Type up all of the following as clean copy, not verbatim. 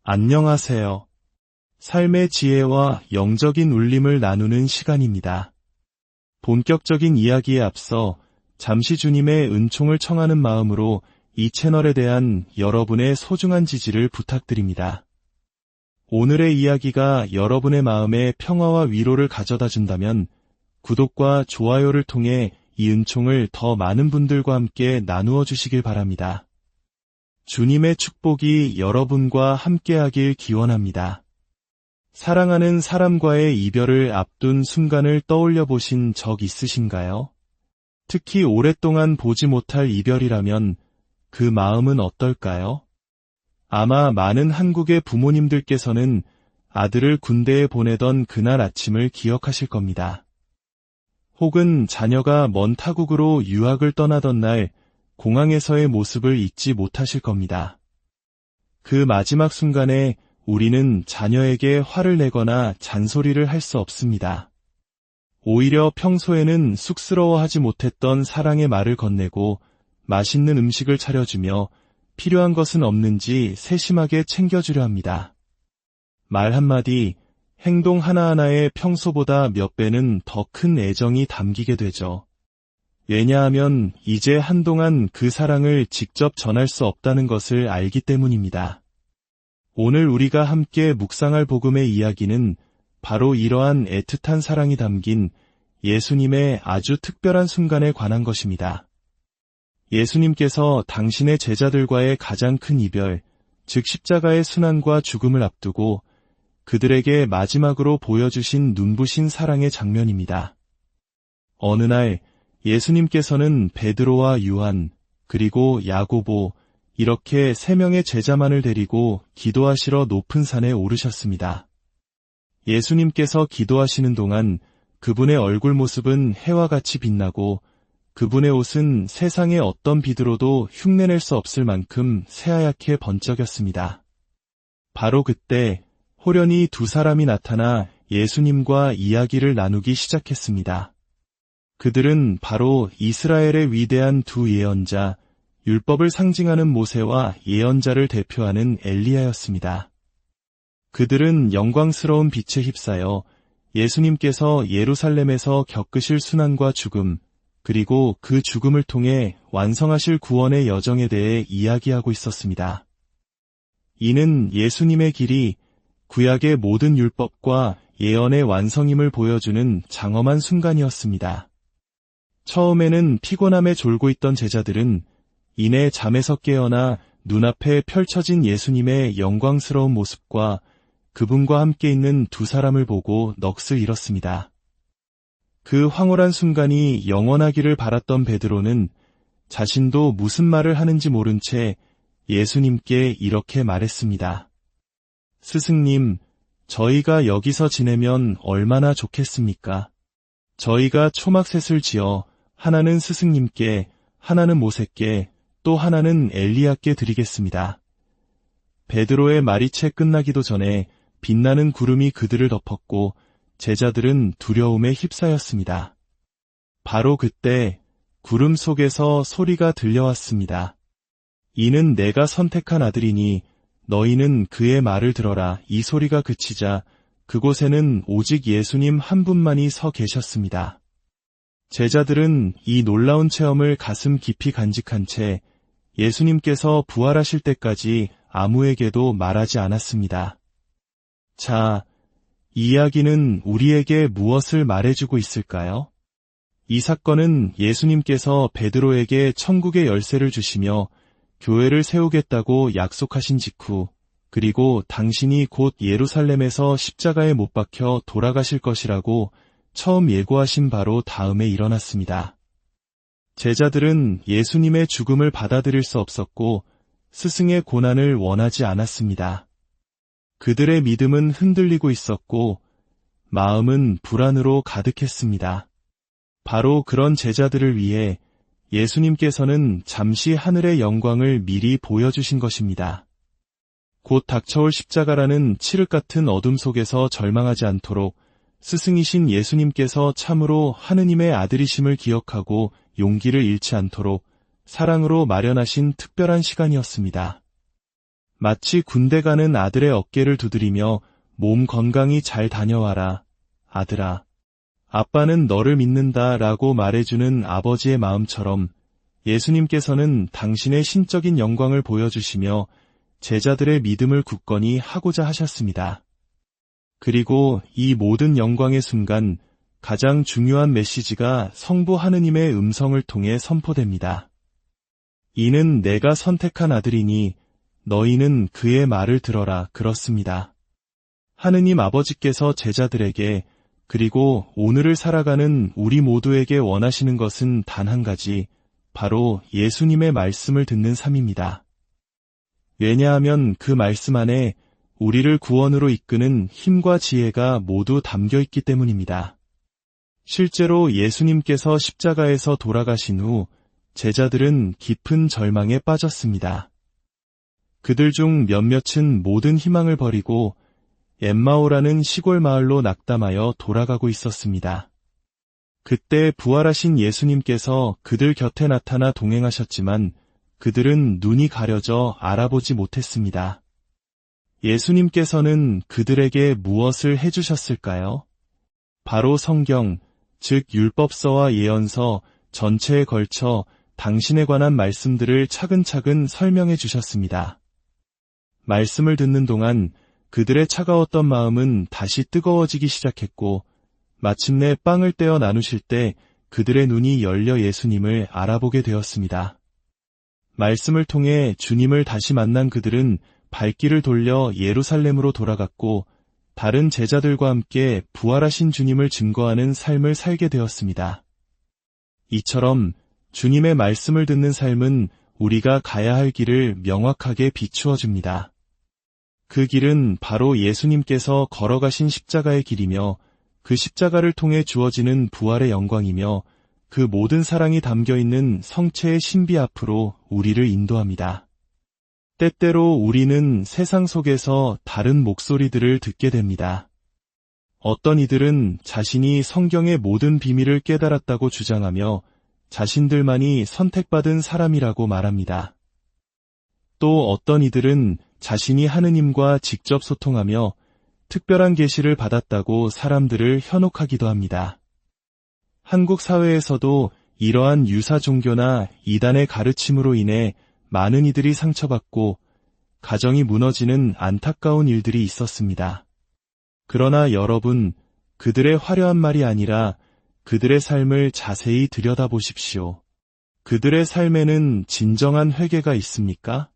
안녕하세요. 삶의 지혜와 영적인 울림을 나누는 시간입니다. 본격적인 이야기에 앞서 잠시 주님의 은총을 청하는 마음으로 이 채널에 대한 여러분의 소중한 지지를 부탁드립니다. 오늘의 이야기가 여러분의 마음에 평화와 위로를 가져다 준다면 구독과 좋아요를 통해 이 은총을 더 많은 분들과 함께 나누어 주시길 바랍니다. 주님의 축복이 여러분과 함께하길 기원합니다. 사랑하는 사람과의 이별을 앞둔 순간을 떠올려 보신 적 있으신가요? 특히 오랫동안 보지 못할 이별이라면 그 마음은 어떨까요? 아마 많은 한국의 부모님들께서는 아들을 군대에 보내던 그날 아침을 기억하실 겁니다. 혹은 자녀가 먼 타국으로 유학을 떠나던 날 공항에서의 모습을 잊지 못하실 겁니다. 그 마지막 순간에 우리는 자녀에게 화를 내거나 잔소리를 할 수 없습니다. 오히려 평소에는 쑥스러워하지 못했던 사랑의 말을 건네고 맛있는 음식을 차려주며 필요한 것은 없는지 세심하게 챙겨주려 합니다. 말 한마디, 행동 하나하나에 평소보다 몇 배는 더 큰 애정이 담기게 되죠. 왜냐하면 이제 한동안 그 사랑을 직접 전할 수 없다는 것을 알기 때문입니다. 오늘 우리가 함께 묵상할 복음의 이야기는 바로 이러한 애틋한 사랑이 담긴 예수님의 아주 특별한 순간에 관한 것입니다. 예수님께서 당신의 제자들과의 가장 큰 이별, 즉 십자가의 순환과 죽음을 앞두고 그들에게 마지막으로 보여주신 눈부신 사랑의 장면입니다. 어느 날 예수님께서는 베드로와 요한, 그리고 야고보, 이렇게 3명의 제자만을 데리고 기도하시러 높은 산에 오르셨습니다. 예수님께서 기도하시는 동안 그분의 얼굴 모습은 해와 같이 빛나고 그분의 옷은 세상의 어떤 빛으로도 흉내낼 수 없을 만큼 새하얗게 번쩍였습니다. 바로 그때 호련히 2사람이 나타나 예수님과 이야기를 나누기 시작했습니다. 그들은 바로 이스라엘의 위대한 2 예언자, 율법을 상징하는 모세와 예언자를 대표하는 엘리야였습니다. 그들은 영광스러운 빛에 휩싸여 예수님께서 예루살렘에서 겪으실 순환과 죽음, 그리고 그 죽음을 통해 완성하실 구원의 여정에 대해 이야기하고 있었습니다. 이는 예수님의 길이 구약의 모든 율법과 예언의 완성임을 보여주는 장엄한 순간이었습니다. 처음에는 피곤함에 졸고 있던 제자들은 이내 잠에서 깨어나 눈앞에 펼쳐진 예수님의 영광스러운 모습과 그분과 함께 있는 2사람을 보고 넋을 잃었습니다. 그 황홀한 순간이 영원하기를 바랐던 베드로는 자신도 무슨 말을 하는지 모른 채 예수님께 이렇게 말했습니다. 스승님, 저희가 여기서 지내면 얼마나 좋겠습니까? 저희가 초막셋을 지어 하나는 스승님께, 하나는 모세께, 또 하나는 엘리야께 드리겠습니다. 베드로의 말이 채 끝나기도 전에 빛나는 구름이 그들을 덮었고 제자들은 두려움에 휩싸였습니다. 바로 그때 구름 속에서 소리가 들려왔습니다. 이는 내가 선택한 아들이니 너희는 그의 말을 들어라. 이 소리가 그치자 그곳에는 오직 예수님 한 분만이 서 계셨습니다. 제자들은 이 놀라운 체험을 가슴 깊이 간직한 채 예수님께서 부활하실 때까지 아무에게도 말하지 않았습니다. 자, 이 이야기는 우리에게 무엇을 말해주고 있을까요? 이 사건은 예수님께서 베드로에게 천국의 열쇠를 주시며 교회를 세우겠다고 약속하신 직후, 그리고 당신이 곧 예루살렘에서 십자가에 못 박혀 돌아가실 것이라고 처음 예고하신 바로 다음에 일어났습니다. 제자들은 예수님의 죽음을 받아들일 수 없었고 스승의 고난을 원하지 않았습니다. 그들의 믿음은 흔들리고 있었고 마음은 불안으로 가득했습니다. 바로 그런 제자들을 위해 예수님께서는 잠시 하늘의 영광을 미리 보여주신 것입니다. 곧 닥쳐올 십자가라는 칠흑 같은 어둠 속에서 절망하지 않도록 스승이신 예수님께서 참으로 하느님의 아들이심을 기억하고 용기를 잃지 않도록 사랑으로 마련하신 특별한 시간이었습니다. 마치 군대 가는 아들의 어깨를 두드리며 몸 건강히 잘 다녀와라, 아들아. 아빠는 너를 믿는다 라고 말해주는 아버지의 마음처럼 예수님께서는 당신의 신적인 영광을 보여주시며 제자들의 믿음을 굳건히 하고자 하셨습니다. 그리고 이 모든 영광의 순간 가장 중요한 메시지가 성부 하느님의 음성을 통해 선포됩니다. 이는 내가 선택한 아들이니 너희는 그의 말을 들어라, 그렇습니다. 하느님 아버지께서 제자들에게 그리고 오늘을 살아가는 우리 모두에게 원하시는 것은 단 한 가지, 바로 예수님의 말씀을 듣는 삶입니다. 왜냐하면 그 말씀 안에 우리를 구원으로 이끄는 힘과 지혜가 모두 담겨 있기 때문입니다. 실제로 예수님께서 십자가에서 돌아가신 후 제자들은 깊은 절망에 빠졌습니다. 그들 중 몇몇은 모든 희망을 버리고 엠마오라는 시골 마을로 낙담하여 돌아가고 있었습니다. 그때 부활하신 예수님께서 그들 곁에 나타나 동행하셨지만 그들은 눈이 가려져 알아보지 못했습니다. 예수님께서는 그들에게 무엇을 해주셨을까요? 바로 성경, 즉 율법서와 예언서 전체에 걸쳐 당신에 관한 말씀들을 차근차근 설명해 주셨습니다. 말씀을 듣는 동안 그들의 차가웠던 마음은 다시 뜨거워지기 시작했고 마침내 빵을 떼어 나누실 때 그들의 눈이 열려 예수님을 알아보게 되었습니다. 말씀을 통해 주님을 다시 만난 그들은 발길을 돌려 예루살렘으로 돌아갔고 다른 제자들과 함께 부활하신 주님을 증거하는 삶을 살게 되었습니다. 이처럼 주님의 말씀을 듣는 삶은 우리가 가야 할 길을 명확하게 비추어 줍니다. 그 길은 바로 예수님께서 걸어가신 십자가의 길이며 그 십자가를 통해 주어지는 부활의 영광이며 그 모든 사랑이 담겨있는 성체의 신비 앞으로 우리를 인도합니다. 때때로 우리는 세상 속에서 다른 목소리들을 듣게 됩니다. 어떤 이들은 자신이 성경의 모든 비밀을 깨달았다고 주장하며 자신들만이 선택받은 사람이라고 말합니다. 또 어떤 이들은 자신이 하느님과 직접 소통하며 특별한 계시를 받았다고 사람들을 현혹하기도 합니다. 한국 사회에서도 이러한 유사 종교나 이단의 가르침으로 인해 많은 이들이 상처받고 가정이 무너지는 안타까운 일들이 있었습니다. 그러나 여러분, 그들의 화려한 말이 아니라 그들의 삶을 자세히 들여다보십시오. 그들의 삶에는 진정한 회개가 있습니까?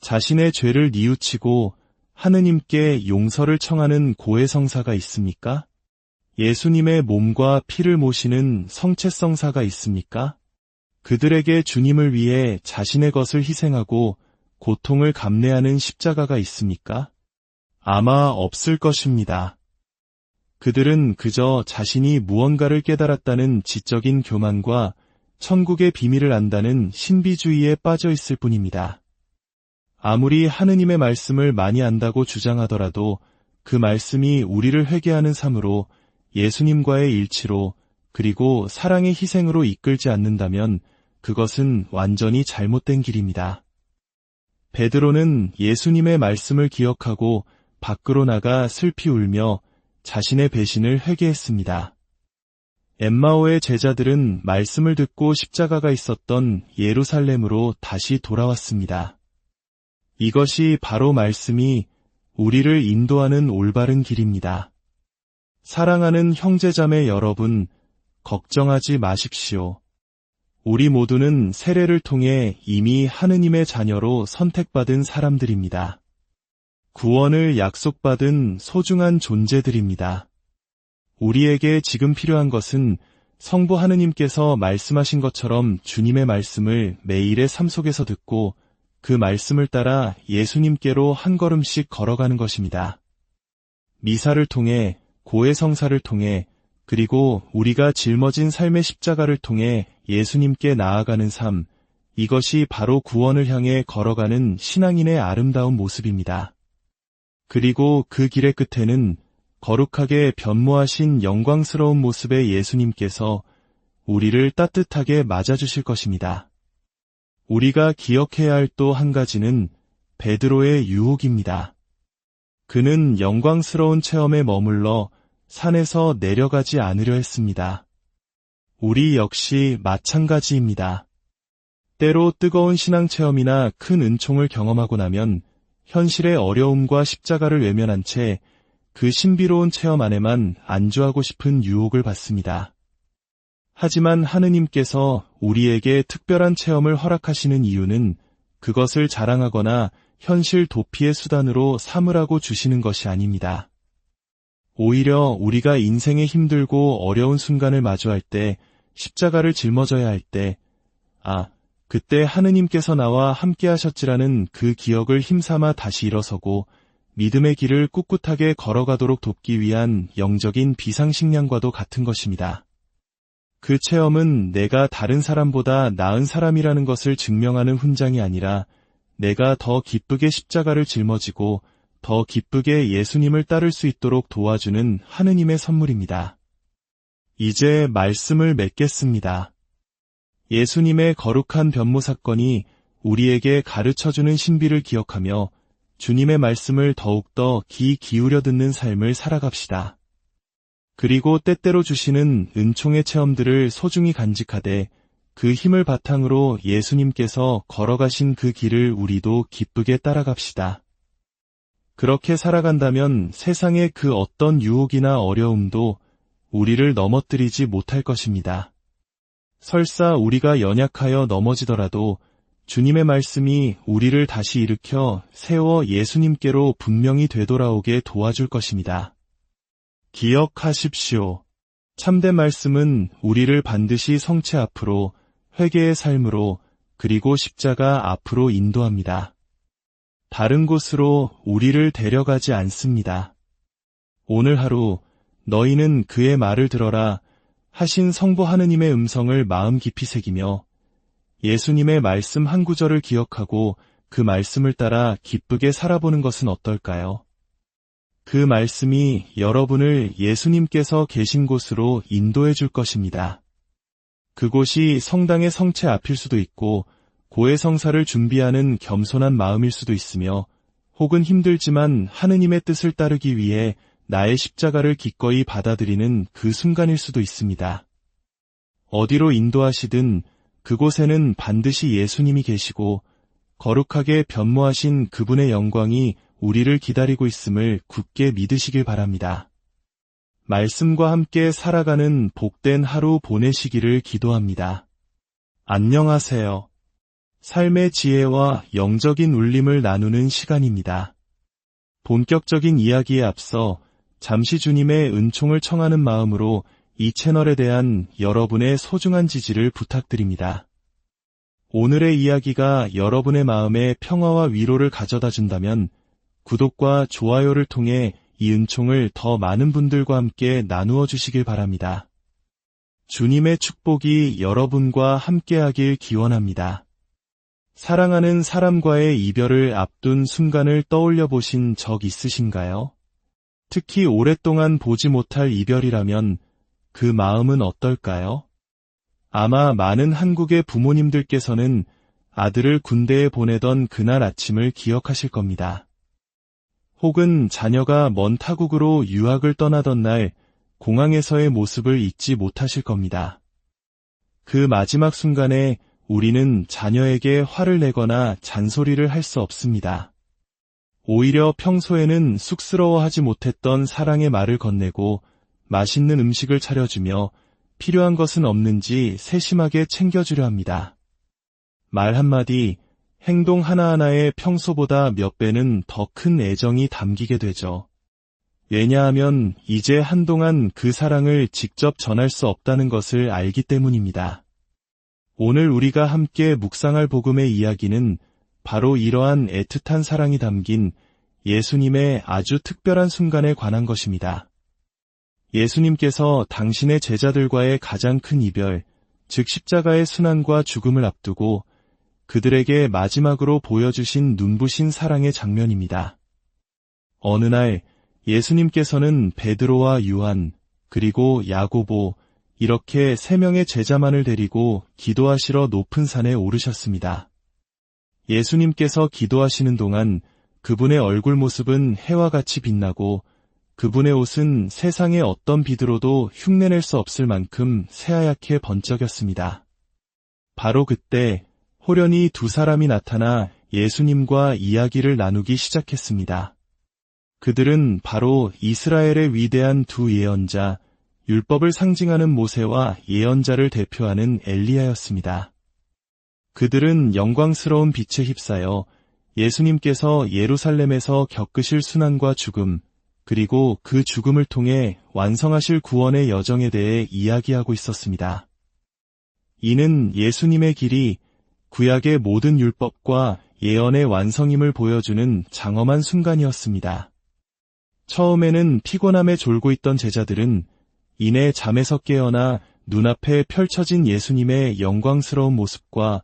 자신의 죄를 뉘우치고 하느님께 용서를 청하는 고해성사가 있습니까? 예수님의 몸과 피를 모시는 성체성사가 있습니까? 그들에게 주님을 위해 자신의 것을 희생하고 고통을 감내하는 십자가가 있습니까? 아마 없을 것입니다. 그들은 그저 자신이 무언가를 깨달았다는 지적인 교만과 천국의 비밀을 안다는 신비주의에 빠져 있을 뿐입니다. 아무리 하느님의 말씀을 많이 안다고 주장하더라도 그 말씀이 우리를 회개하는 삶으로 예수님과의 일치로 그리고 사랑의 희생으로 이끌지 않는다면 그것은 완전히 잘못된 길입니다. 베드로는 예수님의 말씀을 기억하고 밖으로 나가 슬피 울며 자신의 배신을 회개했습니다. 엠마오의 제자들은 말씀을 듣고 십자가가 있었던 예루살렘으로 다시 돌아왔습니다. 이것이 바로 말씀이 우리를 인도하는 올바른 길입니다. 사랑하는 형제자매 여러분, 걱정하지 마십시오. 우리 모두는 세례를 통해 이미 하느님의 자녀로 선택받은 사람들입니다. 구원을 약속받은 소중한 존재들입니다. 우리에게 지금 필요한 것은 성부 하느님께서 말씀하신 것처럼 주님의 말씀을 매일의 삶 속에서 듣고 그 말씀을 따라 예수님께로 한 걸음씩 걸어가는 것입니다. 미사를 통해, 고해성사를 통해, 그리고 우리가 짊어진 삶의 십자가를 통해 예수님께 나아가는 삶, 이것이 바로 구원을 향해 걸어가는 신앙인의 아름다운 모습입니다. 그리고 그 길의 끝에는 거룩하게 변모하신 영광스러운 모습의 예수님께서 우리를 따뜻하게 맞아주실 것입니다. 우리가 기억해야 할 또 한 가지는 베드로의 유혹입니다. 그는 영광스러운 체험에 머물러 산에서 내려가지 않으려 했습니다. 우리 역시 마찬가지입니다. 때로 뜨거운 신앙 체험이나 큰 은총을 경험하고 나면 현실의 어려움과 십자가를 외면한 채 그 신비로운 체험 안에만 안주하고 싶은 유혹을 받습니다. 하지만 하느님께서 우리에게 특별한 체험을 허락하시는 이유는 그것을 자랑하거나 현실 도피의 수단으로 삼으라고 주시는 것이 아닙니다. 오히려 우리가 인생의 힘들고 어려운 순간을 마주할 때, 십자가를 짊어져야 할 때, 그때 하느님께서 나와 함께 하셨지라는 그 기억을 힘삼아 다시 일어서고 믿음의 길을 꿋꿋하게 걸어가도록 돕기 위한 영적인 비상식량과도 같은 것입니다. 그 체험은 내가 다른 사람보다 나은 사람이라는 것을 증명하는 훈장이 아니라 내가 더 기쁘게 십자가를 짊어지고 더 기쁘게 예수님을 따를 수 있도록 도와주는 하느님의 선물입니다. 이제 말씀을 맺겠습니다. 예수님의 거룩한 변모 사건이 우리에게 가르쳐주는 신비를 기억하며 주님의 말씀을 더욱더 귀 기울여 듣는 삶을 살아갑시다. 그리고 때때로 주시는 은총의 체험들을 소중히 간직하되 그 힘을 바탕으로 예수님께서 걸어가신 그 길을 우리도 기쁘게 따라갑시다. 그렇게 살아간다면 세상의 그 어떤 유혹이나 어려움도 우리를 넘어뜨리지 못할 것입니다. 설사 우리가 연약하여 넘어지더라도 주님의 말씀이 우리를 다시 일으켜 세워 예수님께로 분명히 되돌아오게 도와줄 것입니다. 기억하십시오. 참된 말씀은 우리를 반드시 성체 앞으로, 회개의 삶으로, 그리고 십자가 앞으로 인도합니다. 다른 곳으로 우리를 데려가지 않습니다. 오늘 하루 너희는 그의 말을 들어라 하신 성부 하느님의 음성을 마음 깊이 새기며 예수님의 말씀 한 구절을 기억하고 그 말씀을 따라 기쁘게 살아보는 것은 어떨까요? 그 말씀이 여러분을 예수님께서 계신 곳으로 인도해 줄 것입니다. 그곳이 성당의 성체 앞일 수도 있고 고해 성사를 준비하는 겸손한 마음일 수도 있으며 혹은 힘들지만 하느님의 뜻을 따르기 위해 나의 십자가를 기꺼이 받아들이는 그 순간일 수도 있습니다. 어디로 인도하시든 그곳에는 반드시 예수님이 계시고 거룩하게 변모하신 그분의 영광이 우리를 기다리고 있음을 굳게 믿으시길 바랍니다. 말씀과 함께 살아가는 복된 하루 보내시기를 기도합니다. 안녕하세요. 삶의 지혜와 영적인 울림을 나누는 시간입니다. 본격적인 이야기에 앞서 잠시 주님의 은총을 청하는 마음으로 이 채널에 대한 여러분의 소중한 지지를 부탁드립니다. 오늘의 이야기가 여러분의 마음에 평화와 위로를 가져다 준다면 구독과 좋아요를 통해 이 은총을 더 많은 분들과 함께 나누어 주시길 바랍니다. 주님의 축복이 여러분과 함께하길 기원합니다. 사랑하는 사람과의 이별을 앞둔 순간을 떠올려 보신 적 있으신가요? 특히 오랫동안 보지 못할 이별이라면 그 마음은 어떨까요? 아마 많은 한국의 부모님들께서는 아들을 군대에 보내던 그날 아침을 기억하실 겁니다. 혹은 자녀가 먼 타국으로 유학을 떠나던 날 공항에서의 모습을 잊지 못하실 겁니다. 그 마지막 순간에 우리는 자녀에게 화를 내거나 잔소리를 할 수 없습니다. 오히려 평소에는 쑥스러워하지 못했던 사랑의 말을 건네고 맛있는 음식을 차려주며 필요한 것은 없는지 세심하게 챙겨주려 합니다. 말 한마디, 행동 하나하나에 평소보다 몇 배는 더 큰 애정이 담기게 되죠. 왜냐하면 이제 한동안 그 사랑을 직접 전할 수 없다는 것을 알기 때문입니다. 오늘 우리가 함께 묵상할 복음의 이야기는 바로 이러한 애틋한 사랑이 담긴 예수님의 아주 특별한 순간에 관한 것입니다. 예수님께서 당신의 제자들과의 가장 큰 이별, 즉 십자가의 순환과 죽음을 앞두고 그들에게 마지막으로 보여주신 눈부신 사랑의 장면입니다. 어느 날 예수님께서는 베드로와 요한, 그리고 야고보, 이렇게 3명의 제자만을 데리고 기도하시러 높은 산에 오르셨습니다. 예수님께서 기도하시는 동안 그분의 얼굴 모습은 해와 같이 빛나고 그분의 옷은 세상의 어떤 빛으로도 흉내낼 수 없을 만큼 새하얗게 번쩍였습니다. 바로 그때 호련히 두 사람이 나타나 예수님과 이야기를 나누기 시작했습니다. 그들은 바로 이스라엘의 위대한 두 예언자, 율법을 상징하는 모세와 예언자를 대표하는 엘리야였습니다. 그들은 영광스러운 빛에 휩싸여 예수님께서 예루살렘에서 겪으실 순환과 죽음, 그리고 그 죽음을 통해 완성하실 구원의 여정에 대해 이야기하고 있었습니다. 이는 예수님의 길이 구약의 모든 율법과 예언의 완성임을 보여주는 장엄한 순간이었습니다. 처음에는 피곤함에 졸고 있던 제자들은 이내 잠에서 깨어나 눈앞에 펼쳐진 예수님의 영광스러운 모습과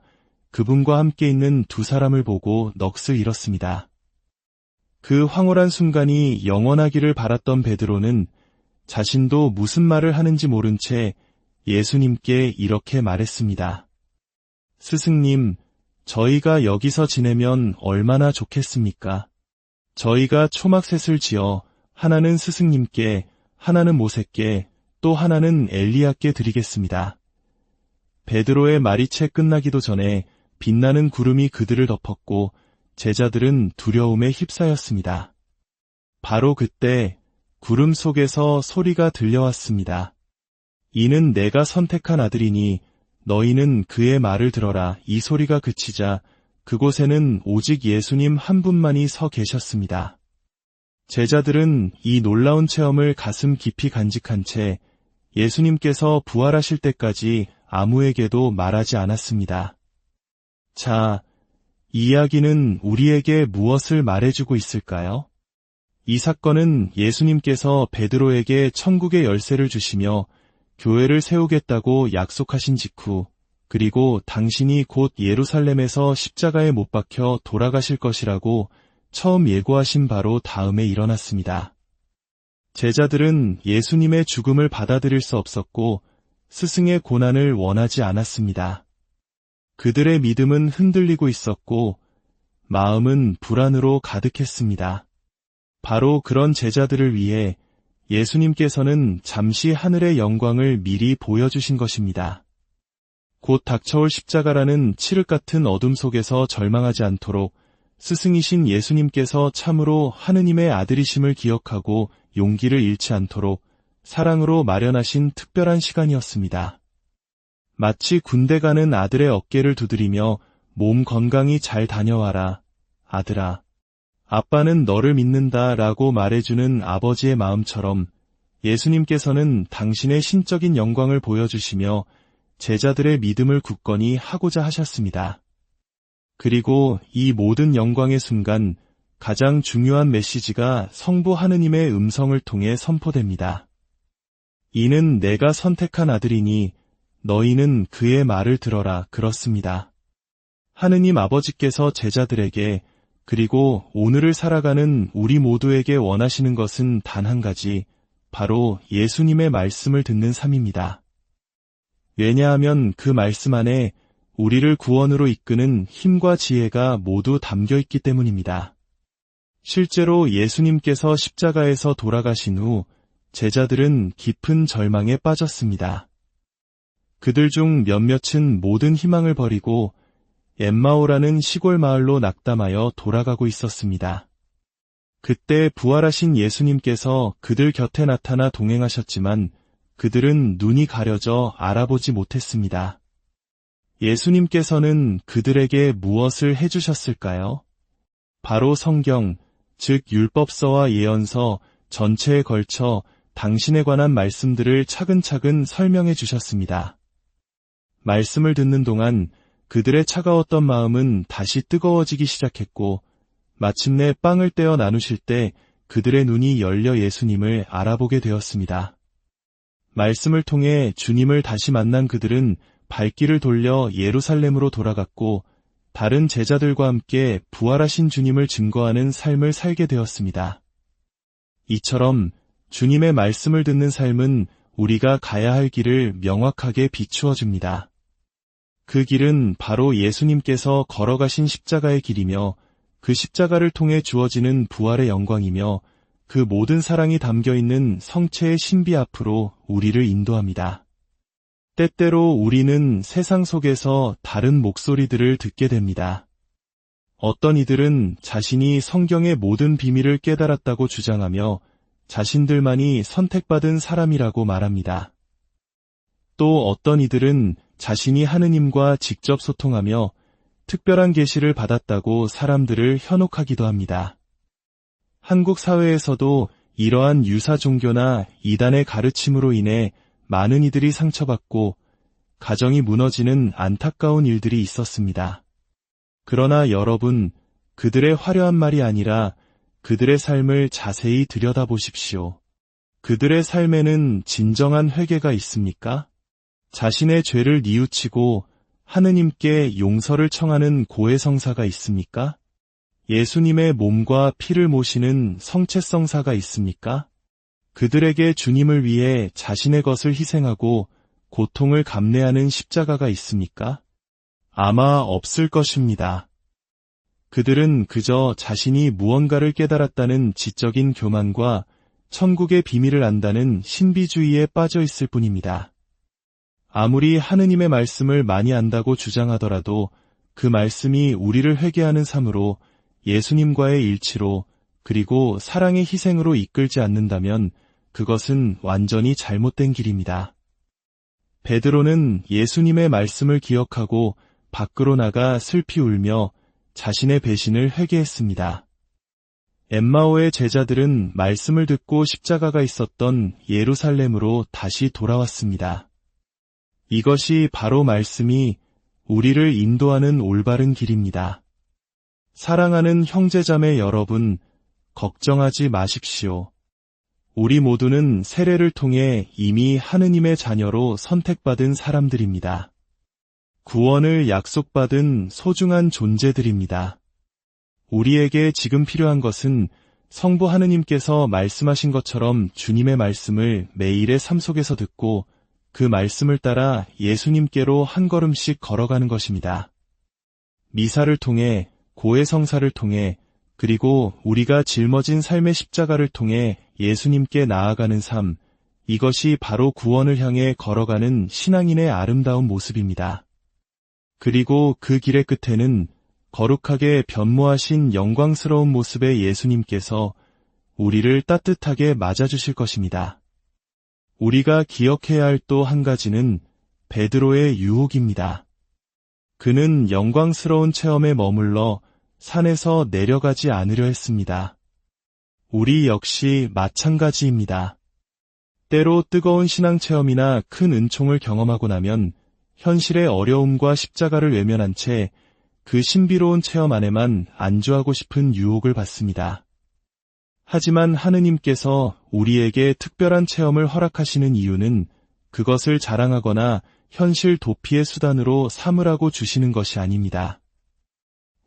그분과 함께 있는 두 사람을 보고 넋을 잃었습니다. 그 황홀한 순간이 영원하기를 바랐던 베드로는 자신도 무슨 말을 하는지 모른 채 예수님께 이렇게 말했습니다. 스승님, 저희가 여기서 지내면 얼마나 좋겠습니까? 저희가 초막셋을 지어 하나는 스승님께, 하나는 모세께, 또 하나는 엘리야께 드리겠습니다. 베드로의 말이 채 끝나기도 전에 빛나는 구름이 그들을 덮었고 제자들은 두려움에 휩싸였습니다. 바로 그때 구름 속에서 소리가 들려왔습니다. 이는 내가 선택한 아들이니 너희는 그의 말을 들어라. 이 소리가 그치자 그곳에는 오직 예수님 한 분만이 서 계셨습니다. 제자들은 이 놀라운 체험을 가슴 깊이 간직한 채 예수님께서 부활하실 때까지 아무에게도 말하지 않았습니다. 자, 이 이야기는 우리에게 무엇을 말해주고 있을까요? 이 사건은 예수님께서 베드로에게 천국의 열쇠를 주시며 교회를 세우겠다고 약속하신 직후, 그리고 당신이 곧 예루살렘에서 십자가에 못 박혀 돌아가실 것이라고 처음 예고하신 바로 다음에 일어났습니다. 제자들은 예수님의 죽음을 받아들일 수 없었고 스승의 고난을 원하지 않았습니다. 그들의 믿음은 흔들리고 있었고 마음은 불안으로 가득했습니다. 바로 그런 제자들을 위해 예수님께서는 잠시 하늘의 영광을 미리 보여주신 것입니다. 곧 닥쳐올 십자가라는 칠흑 같은 어둠 속에서 절망하지 않도록 스승이신 예수님께서 참으로 하느님의 아들이심을 기억하고 용기를 잃지 않도록 사랑으로 마련하신 특별한 시간이었습니다. 마치 군대 가는 아들의 어깨를 두드리며 몸 건강히 잘 다녀와라, 아들아. 아빠는 너를 믿는다 라고 말해주는 아버지의 마음처럼 예수님께서는 당신의 신적인 영광을 보여주시며 제자들의 믿음을 굳건히 하고자 하셨습니다. 그리고 이 모든 영광의 순간 가장 중요한 메시지가 성부 하느님의 음성을 통해 선포됩니다. 이는 내가 선택한 아들이니 너희는 그의 말을 들어라. 그렇습니다. 하느님 아버지께서 제자들에게 그리고 오늘을 살아가는 우리 모두에게 원하시는 것은 단 한 가지, 바로 예수님의 말씀을 듣는 삶입니다. 왜냐하면 그 말씀 안에 우리를 구원으로 이끄는 힘과 지혜가 모두 담겨 있기 때문입니다. 실제로 예수님께서 십자가에서 돌아가신 후 제자들은 깊은 절망에 빠졌습니다. 그들 중 몇몇은 모든 희망을 버리고 엠마오라는 시골 마을로 낙담하여 돌아가고 있었습니다. 그때 부활하신 예수님께서 그들 곁에 나타나 동행하셨지만 그들은 눈이 가려져 알아보지 못했습니다. 예수님께서는 그들에게 무엇을 해주셨을까요? 바로 성경, 즉 율법서와 예언서 전체에 걸쳐 당신에 관한 말씀들을 차근차근 설명해 주셨습니다. 말씀을 듣는 동안 그들의 차가웠던 마음은 다시 뜨거워지기 시작했고 마침내 빵을 떼어 나누실 때 그들의 눈이 열려 예수님을 알아보게 되었습니다. 말씀을 통해 주님을 다시 만난 그들은 발길을 돌려 예루살렘으로 돌아갔고 다른 제자들과 함께 부활하신 주님을 증거하는 삶을 살게 되었습니다. 이처럼 주님의 말씀을 듣는 삶은 우리가 가야 할 길을 명확하게 비추어 줍니다. 그 길은 바로 예수님께서 걸어가신 십자가의 길이며 그 십자가를 통해 주어지는 부활의 영광이며 그 모든 사랑이 담겨있는 성체의 신비 앞으로 우리를 인도합니다. 때때로 우리는 세상 속에서 다른 목소리들을 듣게 됩니다. 어떤 이들은 자신이 성경의 모든 비밀을 깨달았다고 주장하며 자신들만이 선택받은 사람이라고 말합니다. 또 어떤 이들은 자신이 하느님과 직접 소통하며 특별한 계시를 받았다고 사람들을 현혹하기도 합니다. 한국 사회에서도 이러한 유사 종교나 이단의 가르침으로 인해 많은 이들이 상처받고 가정이 무너지는 안타까운 일들이 있었습니다. 그러나 여러분, 그들의 화려한 말이 아니라 그들의 삶을 자세히 들여다보십시오. 그들의 삶에는 진정한 회개가 있습니까? 자신의 죄를 뉘우치고 하느님께 용서를 청하는 고해성사가 있습니까? 예수님의 몸과 피를 모시는 성체성사가 있습니까? 그들에게 주님을 위해 자신의 것을 희생하고 고통을 감내하는 십자가가 있습니까? 아마 없을 것입니다. 그들은 그저 자신이 무언가를 깨달았다는 지적인 교만과 천국의 비밀을 안다는 신비주의에 빠져 있을 뿐입니다. 아무리 하느님의 말씀을 많이 안다고 주장하더라도 그 말씀이 우리를 회개하는 삶으로 예수님과의 일치로 그리고 사랑의 희생으로 이끌지 않는다면 그것은 완전히 잘못된 길입니다. 베드로는 예수님의 말씀을 기억하고 밖으로 나가 슬피 울며 자신의 배신을 회개했습니다. 엠마오의 제자들은 말씀을 듣고 십자가가 있었던 예루살렘으로 다시 돌아왔습니다. 이것이 바로 말씀이 우리를 인도하는 올바른 길입니다. 사랑하는 형제자매 여러분, 걱정하지 마십시오. 우리 모두는 세례를 통해 이미 하느님의 자녀로 선택받은 사람들입니다. 구원을 약속받은 소중한 존재들입니다. 우리에게 지금 필요한 것은 성부 하느님께서 말씀하신 것처럼 주님의 말씀을 매일의 삶 속에서 듣고 그 말씀을 따라 예수님께로 한 걸음씩 걸어가는 것입니다. 미사를 통해, 고해성사를 통해, 그리고 우리가 짊어진 삶의 십자가를 통해 예수님께 나아가는 삶, 이것이 바로 구원을 향해 걸어가는 신앙인의 아름다운 모습입니다. 그리고 그 길의 끝에는 거룩하게 변모하신 영광스러운 모습의 예수님께서 우리를 따뜻하게 맞아주실 것입니다. 우리가 기억해야 할 또 한 가지는 베드로의 유혹입니다. 그는 영광스러운 체험에 머물러 산에서 내려가지 않으려 했습니다. 우리 역시 마찬가지입니다. 때로 뜨거운 신앙 체험이나 큰 은총을 경험하고 나면 현실의 어려움과 십자가를 외면한 채 그 신비로운 체험 안에만 안주하고 싶은 유혹을 받습니다. 하지만 하느님께서 우리에게 특별한 체험을 허락하시는 이유는 그것을 자랑하거나 현실 도피의 수단으로 삼으라고 주시는 것이 아닙니다.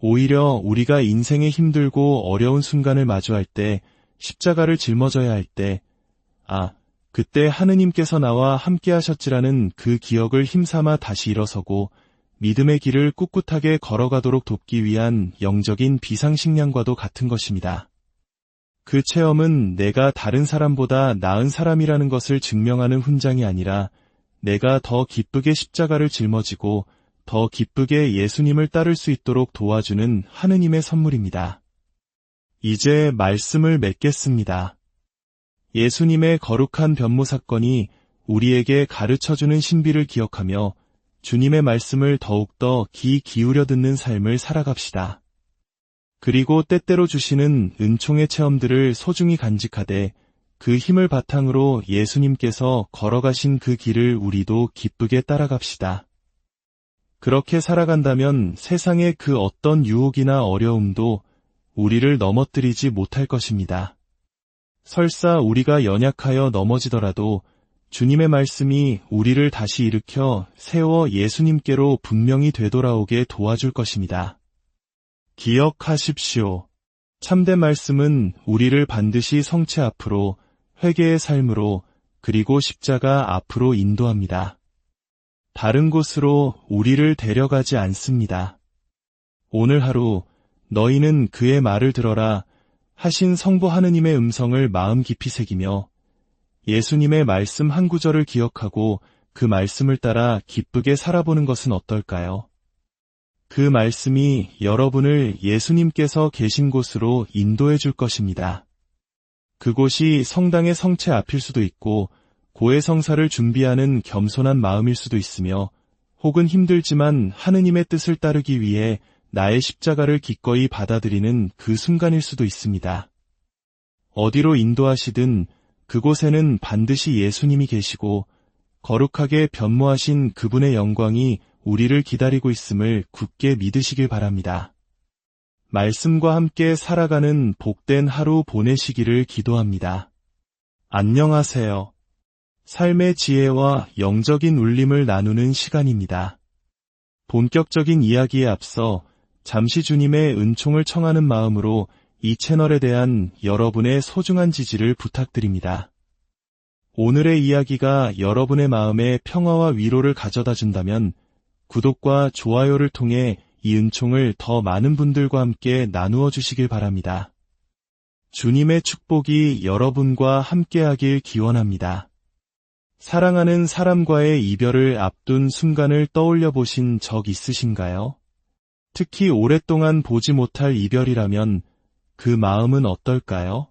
오히려 우리가 인생의 힘들고 어려운 순간을 마주할 때, 십자가를 짊어져야 할 때, 그때 하느님께서 나와 함께 하셨지라는 그 기억을 힘삼아 다시 일어서고 믿음의 길을 꿋꿋하게 걸어가도록 돕기 위한 영적인 비상식량과도 같은 것입니다. 그 체험은 내가 다른 사람보다 나은 사람이라는 것을 증명하는 훈장이 아니라 내가 더 기쁘게 십자가를 짊어지고 더 기쁘게 예수님을 따를 수 있도록 도와주는 하느님의 선물입니다. 이제 말씀을 맺겠습니다. 예수님의 거룩한 변모 사건이 우리에게 가르쳐주는 신비를 기억하며 주님의 말씀을 더욱더 귀 기울여 듣는 삶을 살아갑시다. 그리고 때때로 주시는 은총의 체험들을 소중히 간직하되 그 힘을 바탕으로 예수님께서 걸어가신 그 길을 우리도 기쁘게 따라갑시다. 그렇게 살아간다면 세상의 그 어떤 유혹이나 어려움도 우리를 넘어뜨리지 못할 것입니다. 설사 우리가 연약하여 넘어지더라도 주님의 말씀이 우리를 다시 일으켜 세워 예수님께로 분명히 되돌아오게 도와줄 것입니다. 기억하십시오. 참된 말씀은 우리를 반드시 성체 앞으로, 회개의 삶으로, 그리고 십자가 앞으로 인도합니다. 다른 곳으로 우리를 데려가지 않습니다. 오늘 하루 너희는 그의 말을 들어라 하신 성부 하느님의 음성을 마음 깊이 새기며 예수님의 말씀 한 구절을 기억하고 그 말씀을 따라 기쁘게 살아보는 것은 어떨까요? 그 말씀이 여러분을 예수님께서 계신 곳으로 인도해 줄 것입니다. 그곳이 성당의 성체 앞일 수도 있고 고해성사를 준비하는 겸손한 마음일 수도 있으며 혹은 힘들지만 하느님의 뜻을 따르기 위해 나의 십자가를 기꺼이 받아들이는 그 순간일 수도 있습니다. 어디로 인도하시든 그곳에는 반드시 예수님이 계시고 거룩하게 변모하신 그분의 영광이 우리를 기다리고 있음을 굳게 믿으시길 바랍니다. 말씀과 함께 살아가는 복된 하루 보내시기를 기도합니다. 안녕하세요. 삶의 지혜와 영적인 울림을 나누는 시간입니다. 본격적인 이야기에 앞서 잠시 주님의 은총을 청하는 마음으로 이 채널에 대한 여러분의 소중한 지지를 부탁드립니다. 오늘의 이야기가 여러분의 마음에 평화와 위로를 가져다 준다면 구독과 좋아요를 통해 이 은총을 더 많은 분들과 함께 나누어 주시길 바랍니다. 주님의 축복이 여러분과 함께하길 기원합니다. 사랑하는 사람과의 이별을 앞둔 순간을 떠올려 보신 적 있으신가요? 특히 오랫동안 보지 못할 이별이라면 그 마음은 어떨까요?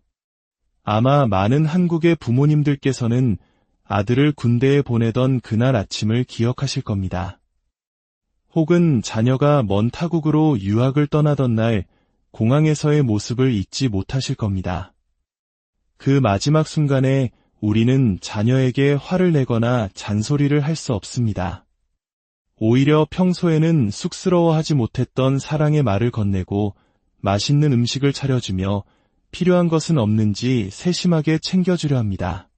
아마 많은 한국의 부모님들께서는 아들을 군대에 보내던 그날 아침을 기억하실 겁니다. 혹은 자녀가 먼 타국으로 유학을 떠나던 날 공항에서의 모습을 잊지 못하실 겁니다. 그 마지막 순간에 우리는 자녀에게 화를 내거나 잔소리를 할 수 없습니다. 오히려 평소에는 쑥스러워하지 못했던 사랑의 말을 건네고 맛있는 음식을 차려주며 필요한 것은 없는지 세심하게 챙겨주려 합니다.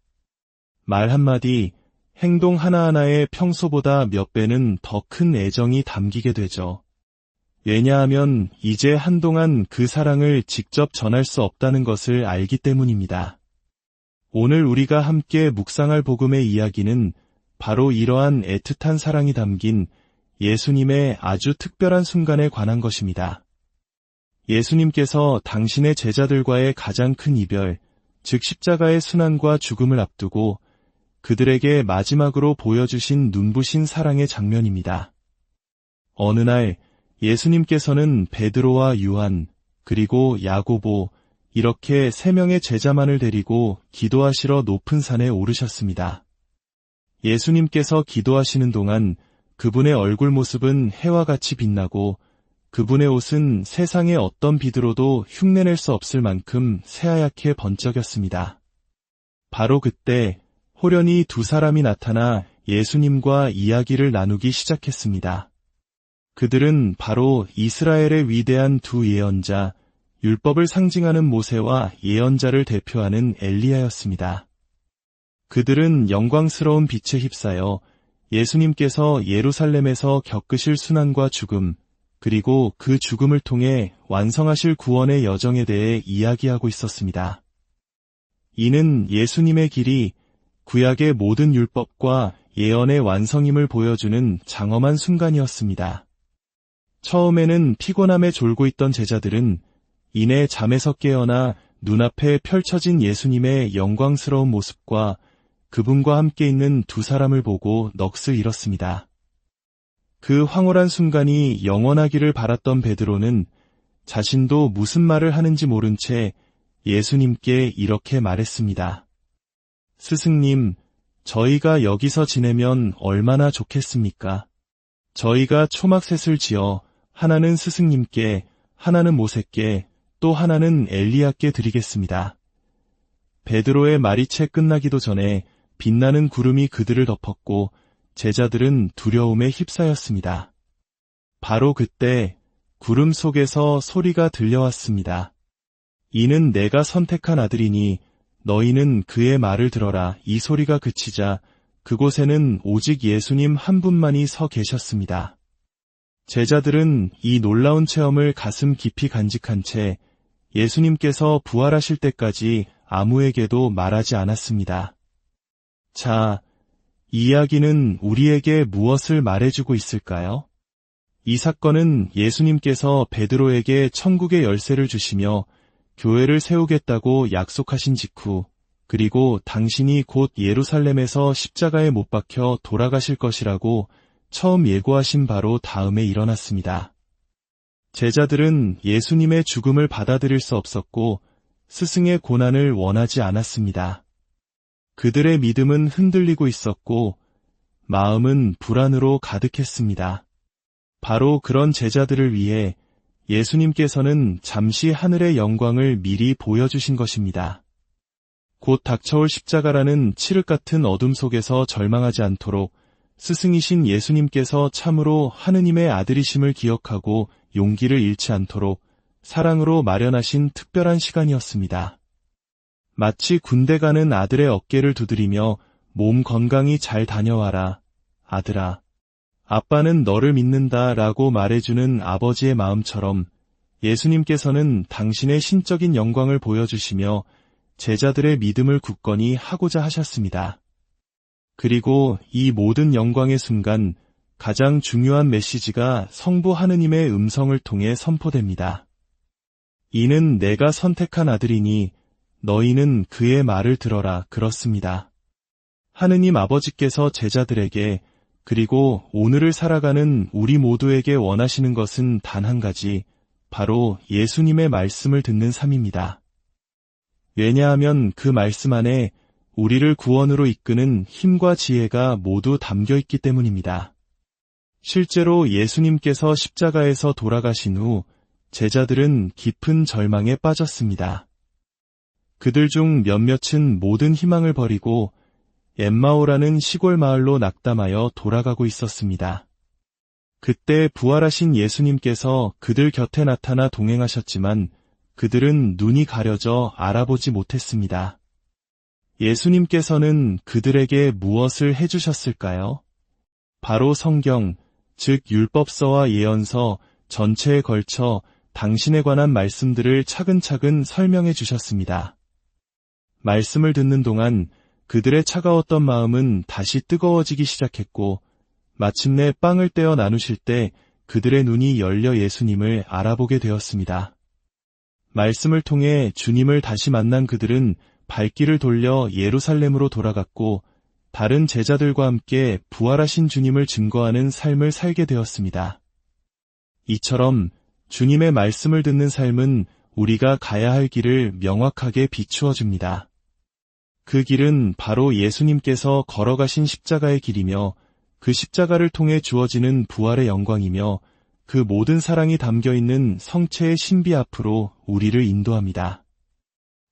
말 한마디, 행동 하나하나에 평소보다 몇 배는 더 큰 애정이 담기게 되죠. 왜냐하면 이제 한동안 그 사랑을 직접 전할 수 없다는 것을 알기 때문입니다. 오늘 우리가 함께 묵상할 복음의 이야기는 바로 이러한 애틋한 사랑이 담긴 예수님의 아주 특별한 순간에 관한 것입니다. 예수님께서 당신의 제자들과의 가장 큰 이별, 즉 십자가의 순환과 죽음을 앞두고 그들에게 마지막으로 보여주신 눈부신 사랑의 장면입니다. 어느 날 예수님께서는 베드로와 요한, 그리고 야고보, 이렇게 3명의 제자만을 데리고 기도하시러 높은 산에 오르셨습니다. 예수님께서 기도하시는 동안 그분의 얼굴 모습은 해와 같이 빛나고 그분의 옷은 세상의 어떤 빛으로도 흉내낼 수 없을 만큼 새하얗게 번쩍였습니다. 바로 그때 호련히 2사람이 나타나 예수님과 이야기를 나누기 시작했습니다. 그들은 바로 이스라엘의 위대한 2 예언자, 율법을 상징하는 모세와 예언자를 대표하는 엘리야였습니다. 그들은 영광스러운 빛에 휩싸여 예수님께서 예루살렘에서 겪으실 순환과 죽음, 그리고 그 죽음을 통해 완성하실 구원의 여정에 대해 이야기하고 있었습니다. 이는 예수님의 길이 구약의 모든 율법과 예언의 완성임을 보여주는 장엄한 순간이었습니다. 처음에는 피곤함에 졸고 있던 제자들은 이내 잠에서 깨어나 눈앞에 펼쳐진 예수님의 영광스러운 모습과 그분과 함께 있는 2사람을 보고 넋을 잃었습니다. 그 황홀한 순간이 영원하기를 바랐던 베드로는 자신도 무슨 말을 하는지 모른 채 예수님께 이렇게 말했습니다. 스승님, 저희가 여기서 지내면 얼마나 좋겠습니까? 저희가 초막셋을 지어 하나는 스승님께, 하나는 모세께, 또 하나는 엘리야께 드리겠습니다. 베드로의 말이 채 끝나기도 전에 빛나는 구름이 그들을 덮었고 제자들은 두려움에 휩싸였습니다. 바로 그때 구름 속에서 소리가 들려왔습니다. 이는 내가 선택한 아들이니 너희는 그의 말을 들어라. 이 소리가 그치자 그곳에는 오직 예수님 한 분만이 서 계셨습니다. 제자들은 이 놀라운 체험을 가슴 깊이 간직한 채 예수님께서 부활하실 때까지 아무에게도 말하지 않았습니다. 자, 이 이야기는 우리에게 무엇을 말해주고 있을까요? 이 사건은 예수님께서 베드로에게 천국의 열쇠를 주시며 교회를 세우겠다고 약속하신 직후, 그리고 당신이 곧 예루살렘에서 십자가에 못 박혀 돌아가실 것이라고 처음 예고하신 바로 다음에 일어났습니다. 제자들은 예수님의 죽음을 받아들일 수 없었고 스승의 고난을 원하지 않았습니다. 그들의 믿음은 흔들리고 있었고 마음은 불안으로 가득했습니다. 바로 그런 제자들을 위해 예수님께서는 잠시 하늘의 영광을 미리 보여주신 것입니다. 곧 닥쳐올 십자가라는 칠흑 같은 어둠 속에서 절망하지 않도록 스승이신 예수님께서 참으로 하느님의 아들이심을 기억하고 용기를 잃지 않도록 사랑으로 마련하신 특별한 시간이었습니다. 마치 군대 가는 아들의 어깨를 두드리며 몸 건강히 잘 다녀와라, 아들아. 아빠는 너를 믿는다 라고 말해주는 아버지의 마음처럼 예수님께서는 당신의 신적인 영광을 보여주시며 제자들의 믿음을 굳건히 하고자 하셨습니다. 그리고 이 모든 영광의 순간 가장 중요한 메시지가 성부 하느님의 음성을 통해 선포됩니다. 이는 내가 선택한 아들이니 너희는 그의 말을 들어라, 그렇습니다. 하느님 아버지께서 제자들에게 그리고 오늘을 살아가는 우리 모두에게 원하시는 것은 단 한 가지, 바로 예수님의 말씀을 듣는 삶입니다. 왜냐하면 그 말씀 안에 우리를 구원으로 이끄는 힘과 지혜가 모두 담겨 있기 때문입니다. 실제로 예수님께서 십자가에서 돌아가신 후 제자들은 깊은 절망에 빠졌습니다. 그들 중 몇몇은 모든 희망을 버리고 엠마오라는 시골 마을로 낙담하여 돌아가고 있었습니다. 그때 부활하신 예수님께서 그들 곁에 나타나 동행하셨지만 그들은 눈이 가려져 알아보지 못했습니다. 예수님께서는 그들에게 무엇을 해주셨을까요? 바로 성경, 즉 율법서와 예언서 전체에 걸쳐 당신에 관한 말씀들을 차근차근 설명해 주셨습니다. 말씀을 듣는 동안 그들의 차가웠던 마음은 다시 뜨거워지기 시작했고 마침내 빵을 떼어 나누실 때 그들의 눈이 열려 예수님을 알아보게 되었습니다. 말씀을 통해 주님을 다시 만난 그들은 발길을 돌려 예루살렘으로 돌아갔고 다른 제자들과 함께 부활하신 주님을 증거하는 삶을 살게 되었습니다. 이처럼 주님의 말씀을 듣는 삶은 우리가 가야 할 길을 명확하게 비추어 줍니다. 그 길은 바로 예수님께서 걸어가신 십자가의 길이며 그 십자가를 통해 주어지는 부활의 영광이며 그 모든 사랑이 담겨있는 성체의 신비 앞으로 우리를 인도합니다.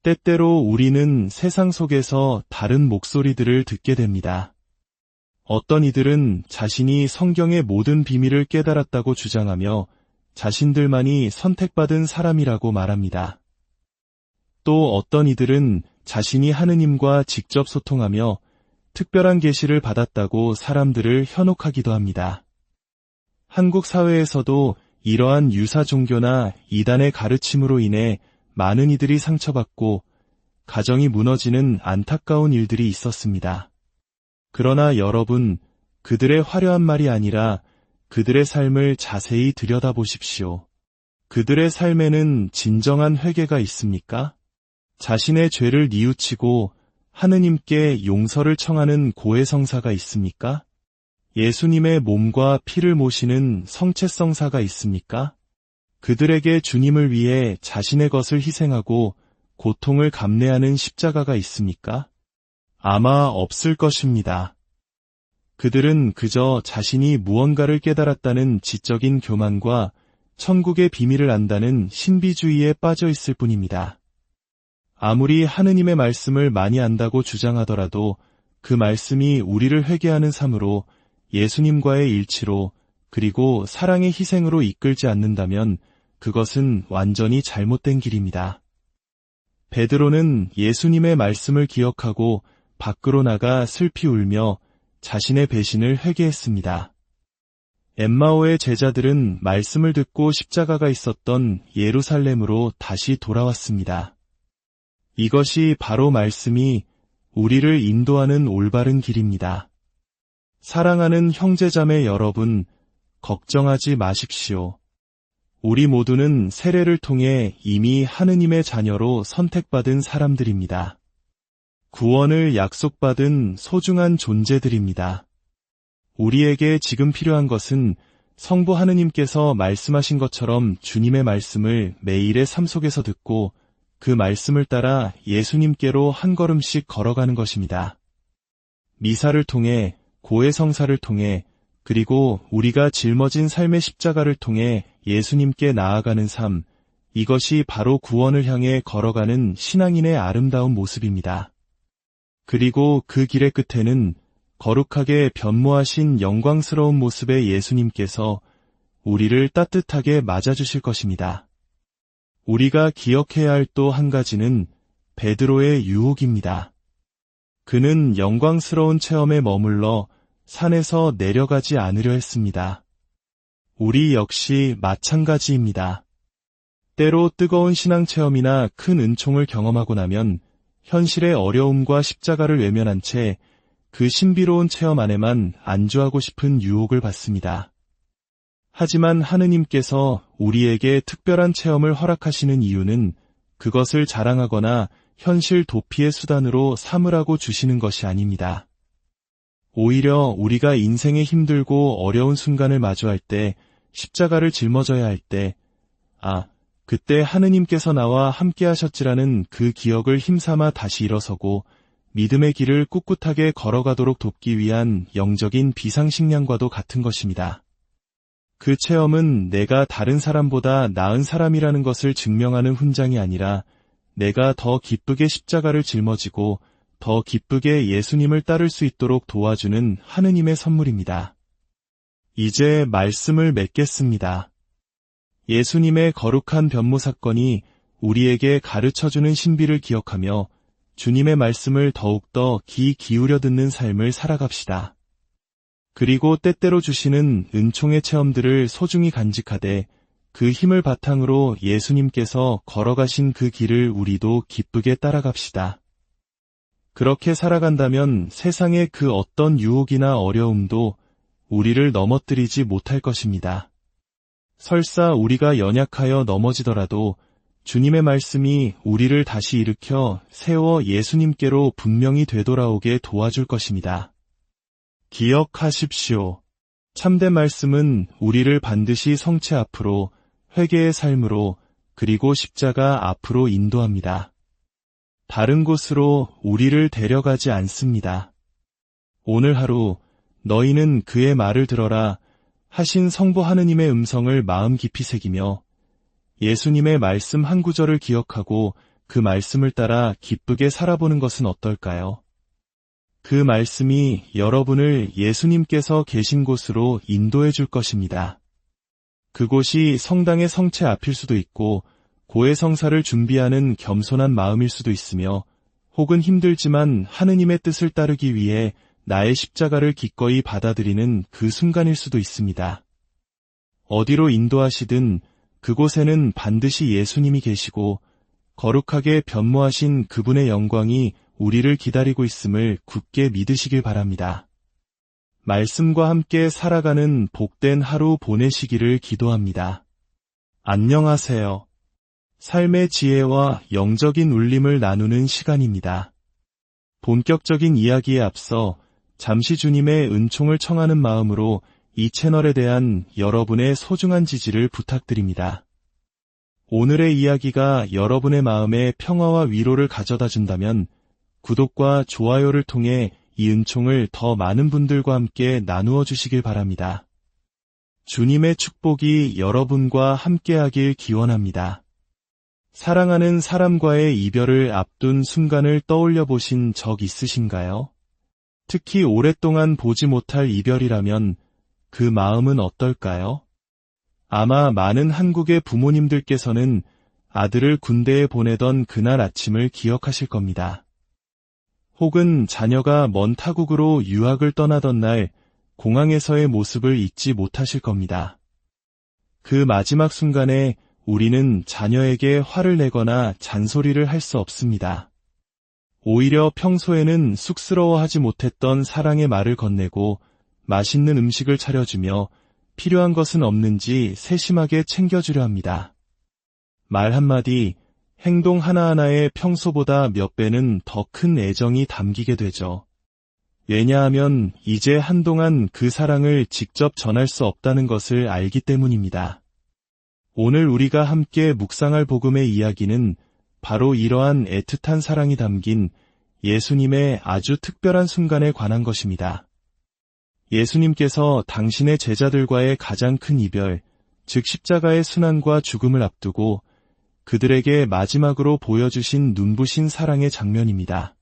때때로 우리는 세상 속에서 다른 목소리들을 듣게 됩니다. 어떤 이들은 자신이 성경의 모든 비밀을 깨달았다고 주장하며 자신들만이 선택받은 사람이라고 말합니다. 또 어떤 이들은 자신이 하느님과 직접 소통하며 특별한 계시를 받았다고 사람들을 현혹하기도 합니다. 한국 사회에서도 이러한 유사 종교나 이단의 가르침으로 인해 많은 이들이 상처받고 가정이 무너지는 안타까운 일들이 있었습니다. 그러나 여러분, 그들의 화려한 말이 아니라 그들의 삶을 자세히 들여다보십시오. 그들의 삶에는 진정한 회개가 있습니까? 자신의 죄를 뉘우치고 하느님께 용서를 청하는 고해성사가 있습니까? 예수님의 몸과 피를 모시는 성체성사가 있습니까? 그들에게 주님을 위해 자신의 것을 희생하고 고통을 감내하는 십자가가 있습니까? 아마 없을 것입니다. 그들은 그저 자신이 무언가를 깨달았다는 지적인 교만과 천국의 비밀을 안다는 신비주의에 빠져 있을 뿐입니다. 아무리 하느님의 말씀을 많이 안다고 주장하더라도 그 말씀이 우리를 회개하는 삶으로 예수님과의 일치로 그리고 사랑의 희생으로 이끌지 않는다면 그것은 완전히 잘못된 길입니다. 베드로는 예수님의 말씀을 기억하고 밖으로 나가 슬피 울며 자신의 배신을 회개했습니다. 엠마오의 제자들은 말씀을 듣고 십자가가 있었던 예루살렘으로 다시 돌아왔습니다. 이것이 바로 말씀이 우리를 인도하는 올바른 길입니다. 사랑하는 형제자매 여러분, 걱정하지 마십시오. 우리 모두는 세례를 통해 이미 하느님의 자녀로 선택받은 사람들입니다. 구원을 약속받은 소중한 존재들입니다. 우리에게 지금 필요한 것은 성부 하느님께서 말씀하신 것처럼 주님의 말씀을 매일의 삶 속에서 듣고 그 말씀을 따라 예수님께로 한 걸음씩 걸어가는 것입니다. 미사를 통해, 고해성사를 통해, 그리고 우리가 짊어진 삶의 십자가를 통해 예수님께 나아가는 삶, 이것이 바로 구원을 향해 걸어가는 신앙인의 아름다운 모습입니다. 그리고 그 길의 끝에는 거룩하게 변모하신 영광스러운 모습의 예수님께서 우리를 따뜻하게 맞아주실 것입니다. 우리가 기억해야 할 또 한 가지는 베드로의 유혹입니다. 그는 영광스러운 체험에 머물러 산에서 내려가지 않으려 했습니다. 우리 역시 마찬가지입니다. 때로 뜨거운 신앙 체험이나 큰 은총을 경험하고 나면 현실의 어려움과 십자가를 외면한 채 그 신비로운 체험 안에만 안주하고 싶은 유혹을 받습니다. 하지만 하느님께서 우리에게 특별한 체험을 허락하시는 이유는 그것을 자랑하거나 현실 도피의 수단으로 삼으라고 주시는 것이 아닙니다. 오히려 우리가 인생의 힘들고 어려운 순간을 마주할 때, 십자가를 짊어져야 할 때, 그때 하느님께서 나와 함께 하셨지라는 그 기억을 힘삼아 다시 일어서고 믿음의 길을 꿋꿋하게 걸어가도록 돕기 위한 영적인 비상식량과도 같은 것입니다. 그 체험은 내가 다른 사람보다 나은 사람이라는 것을 증명하는 훈장이 아니라 내가 더 기쁘게 십자가를 짊어지고 더 기쁘게 예수님을 따를 수 있도록 도와주는 하느님의 선물입니다. 이제 말씀을 맺겠습니다. 예수님의 거룩한 변모 사건이 우리에게 가르쳐주는 신비를 기억하며 주님의 말씀을 더욱더 귀 기울여 듣는 삶을 살아갑시다. 그리고 때때로 주시는 은총의 체험들을 소중히 간직하되 그 힘을 바탕으로 예수님께서 걸어가신 그 길을 우리도 기쁘게 따라갑시다. 그렇게 살아간다면 세상의 그 어떤 유혹이나 어려움도 우리를 넘어뜨리지 못할 것입니다. 설사 우리가 연약하여 넘어지더라도 주님의 말씀이 우리를 다시 일으켜 세워 예수님께로 분명히 되돌아오게 도와줄 것입니다. 기억하십시오. 참된 말씀은 우리를 반드시 성체 앞으로, 회개의 삶으로, 그리고 십자가 앞으로 인도합니다. 다른 곳으로 우리를 데려가지 않습니다. 오늘 하루 너희는 그의 말을 들어라 하신 성부 하느님의 음성을 마음 깊이 새기며 예수님의 말씀 한 구절을 기억하고 그 말씀을 따라 기쁘게 살아보는 것은 어떨까요? 그 말씀이 여러분을 예수님께서 계신 곳으로 인도해 줄 것입니다. 그곳이 성당의 성체 앞일 수도 있고 고해성사를 준비하는 겸손한 마음일 수도 있으며 혹은 힘들지만 하느님의 뜻을 따르기 위해 나의 십자가를 기꺼이 받아들이는 그 순간일 수도 있습니다. 어디로 인도하시든 그곳에는 반드시 예수님이 계시고 거룩하게 변모하신 그분의 영광이 우리를 기다리고 있음을 굳게 믿으시길 바랍니다. 말씀과 함께 살아가는 복된 하루 보내시기를 기도합니다. 안녕하세요. 삶의 지혜와 영적인 울림을 나누는 시간입니다. 본격적인 이야기에 앞서 잠시 주님의 은총을 청하는 마음으로 이 채널에 대한 여러분의 소중한 지지를 부탁드립니다. 오늘의 이야기가 여러분의 마음에 평화와 위로를 가져다 준다면 구독과 좋아요를 통해 이 은총을 더 많은 분들과 함께 나누어 주시길 바랍니다. 주님의 축복이 여러분과 함께하길 기원합니다. 사랑하는 사람과의 이별을 앞둔 순간을 떠올려 보신 적 있으신가요? 특히 오랫동안 보지 못할 이별이라면 그 마음은 어떨까요? 아마 많은 한국의 부모님들께서는 아들을 군대에 보내던 그날 아침을 기억하실 겁니다. 혹은 자녀가 먼 타국으로 유학을 떠나던 날 공항에서의 모습을 잊지 못하실 겁니다. 그 마지막 순간에 우리는 자녀에게 화를 내거나 잔소리를 할 수 없습니다. 오히려 평소에는 쑥스러워하지 못했던 사랑의 말을 건네고 맛있는 음식을 차려주며 필요한 것은 없는지 세심하게 챙겨주려 합니다. 말 한마디, 행동 하나하나에 평소보다 몇 배는 더 큰 애정이 담기게 되죠. 왜냐하면 이제 한동안 그 사랑을 직접 전할 수 없다는 것을 알기 때문입니다. 오늘 우리가 함께 묵상할 복음의 이야기는 바로 이러한 애틋한 사랑이 담긴 예수님의 아주 특별한 순간에 관한 것입니다. 예수님께서 당신의 제자들과의 가장 큰 이별, 즉 십자가의 순환과 죽음을 앞두고 그들에게 마지막으로 보여주신 눈부신 사랑의 장면입니다.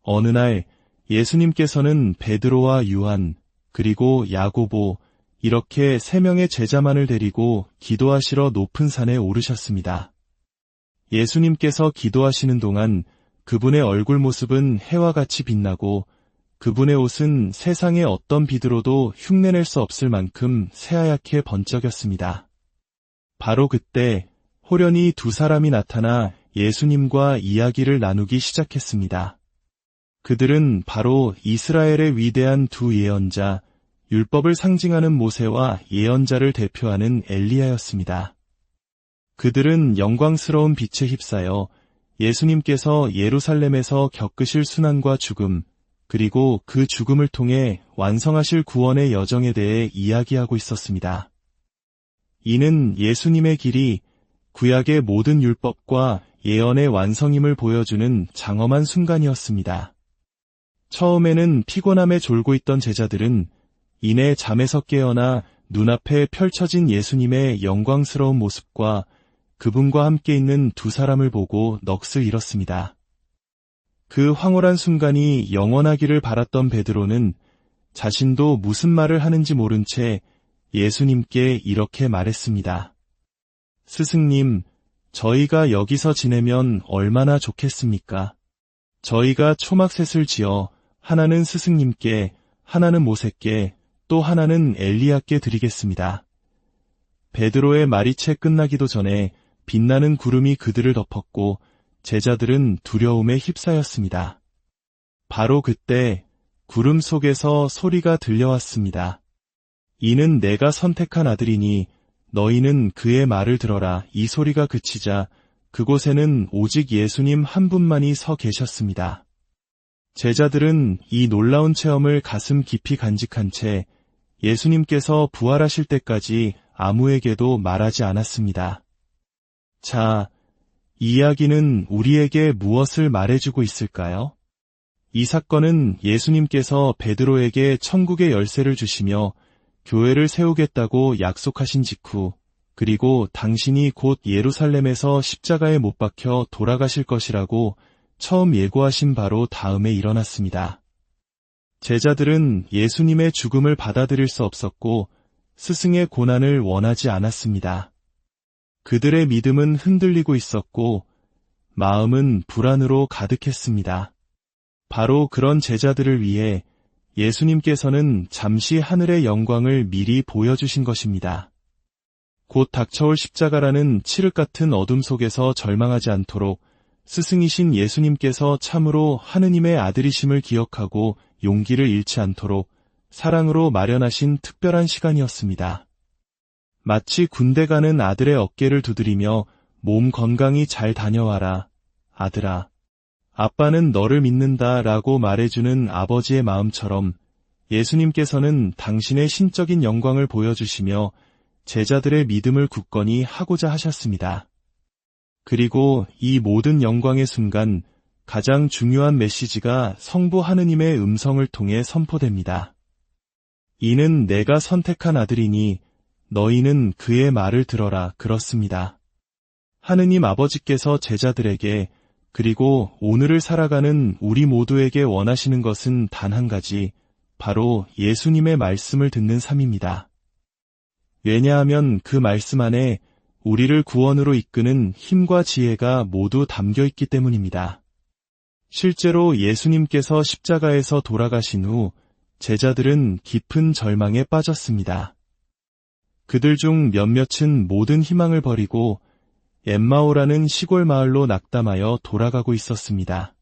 어느 날 예수님께서는 베드로와 요한, 그리고 야고보, 이렇게 3명의 제자만을 데리고 기도하시러 높은 산에 오르셨습니다. 예수님께서 기도하시는 동안 그분의 얼굴 모습은 해와 같이 빛나고 그분의 옷은 세상의 어떤 빛으로도 흉내낼 수 없을 만큼 새하얗게 번쩍였습니다. 바로 그때 호련히 2사람이 나타나 예수님과 이야기를 나누기 시작했습니다. 그들은 바로 이스라엘의 위대한 2 예언자, 율법을 상징하는 모세와 예언자를 대표하는 엘리야였습니다. 그들은 영광스러운 빛에 휩싸여 예수님께서 예루살렘에서 겪으실 순환과 죽음, 그리고 그 죽음을 통해 완성하실 구원의 여정에 대해 이야기하고 있었습니다. 이는 예수님의 길이 구약의 모든 율법과 예언의 완성임을 보여주는 장엄한 순간이었습니다. 처음에는 피곤함에 졸고 있던 제자들은 이내 잠에서 깨어나 눈앞에 펼쳐진 예수님의 영광스러운 모습과 그분과 함께 있는 2사람을 보고 넋을 잃었습니다. 그 황홀한 순간이 영원하기를 바랐던 베드로는 자신도 무슨 말을 하는지 모른 채 예수님께 이렇게 말했습니다. 스승님, 저희가 여기서 지내면 얼마나 좋겠습니까? 저희가 초막셋을 지어 하나는 스승님께, 하나는 모세께, 또 하나는 엘리야께 드리겠습니다. 베드로의 말이 채 끝나기도 전에 빛나는 구름이 그들을 덮었고 제자들은 두려움에 휩싸였습니다. 바로 그때 구름 속에서 소리가 들려왔습니다. 이는 내가 선택한 아들이니 너희는 그의 말을 들어라. 이 소리가 그치자 그곳에는 오직 예수님 한 분만이 서 계셨습니다. 제자들은 이 놀라운 체험을 가슴 깊이 간직한 채 예수님께서 부활하실 때까지 아무에게도 말하지 않았습니다. 자, 이 이야기는 우리에게 무엇을 말해주고 있을까요? 이 사건은 예수님께서 베드로에게 천국의 열쇠를 주시며 교회를 세우겠다고 약속하신 직후, 그리고 당신이 곧 예루살렘에서 십자가에 못 박혀 돌아가실 것이라고 처음 예고하신 바로 다음에 일어났습니다. 제자들은 예수님의 죽음을 받아들일 수 없었고 스승의 고난을 원하지 않았습니다. 그들의 믿음은 흔들리고 있었고 마음은 불안으로 가득했습니다. 바로 그런 제자들을 위해 예수님께서는 잠시 하늘의 영광을 미리 보여주신 것입니다. 곧 닥쳐올 십자가라는 칠흑 같은 어둠 속에서 절망하지 않도록 스승이신 예수님께서 참으로 하느님의 아들이심을 기억하고 용기를 잃지 않도록 사랑으로 마련하신 특별한 시간이었습니다. 마치 군대 가는 아들의 어깨를 두드리며 몸 건강히 잘 다녀와라, 아들아. 아빠는 너를 믿는다 라고 말해주는 아버지의 마음처럼 예수님께서는 당신의 신적인 영광을 보여주시며 제자들의 믿음을 굳건히 하고자 하셨습니다. 그리고 이 모든 영광의 순간 가장 중요한 메시지가 성부 하느님의 음성을 통해 선포됩니다. 이는 내가 선택한 아들이니 너희는 그의 말을 들어라. 그렇습니다. 하느님 아버지께서 제자들에게 그리고 오늘을 살아가는 우리 모두에게 원하시는 것은 단 한 가지, 바로 예수님의 말씀을 듣는 삶입니다. 왜냐하면 그 말씀 안에 우리를 구원으로 이끄는 힘과 지혜가 모두 담겨 있기 때문입니다. 실제로 예수님께서 십자가에서 돌아가신 후 제자들은 깊은 절망에 빠졌습니다. 그들 중 몇몇은 모든 희망을 버리고 엠마오라는 시골 마을로 낙담하여 돌아가고 있었습니다.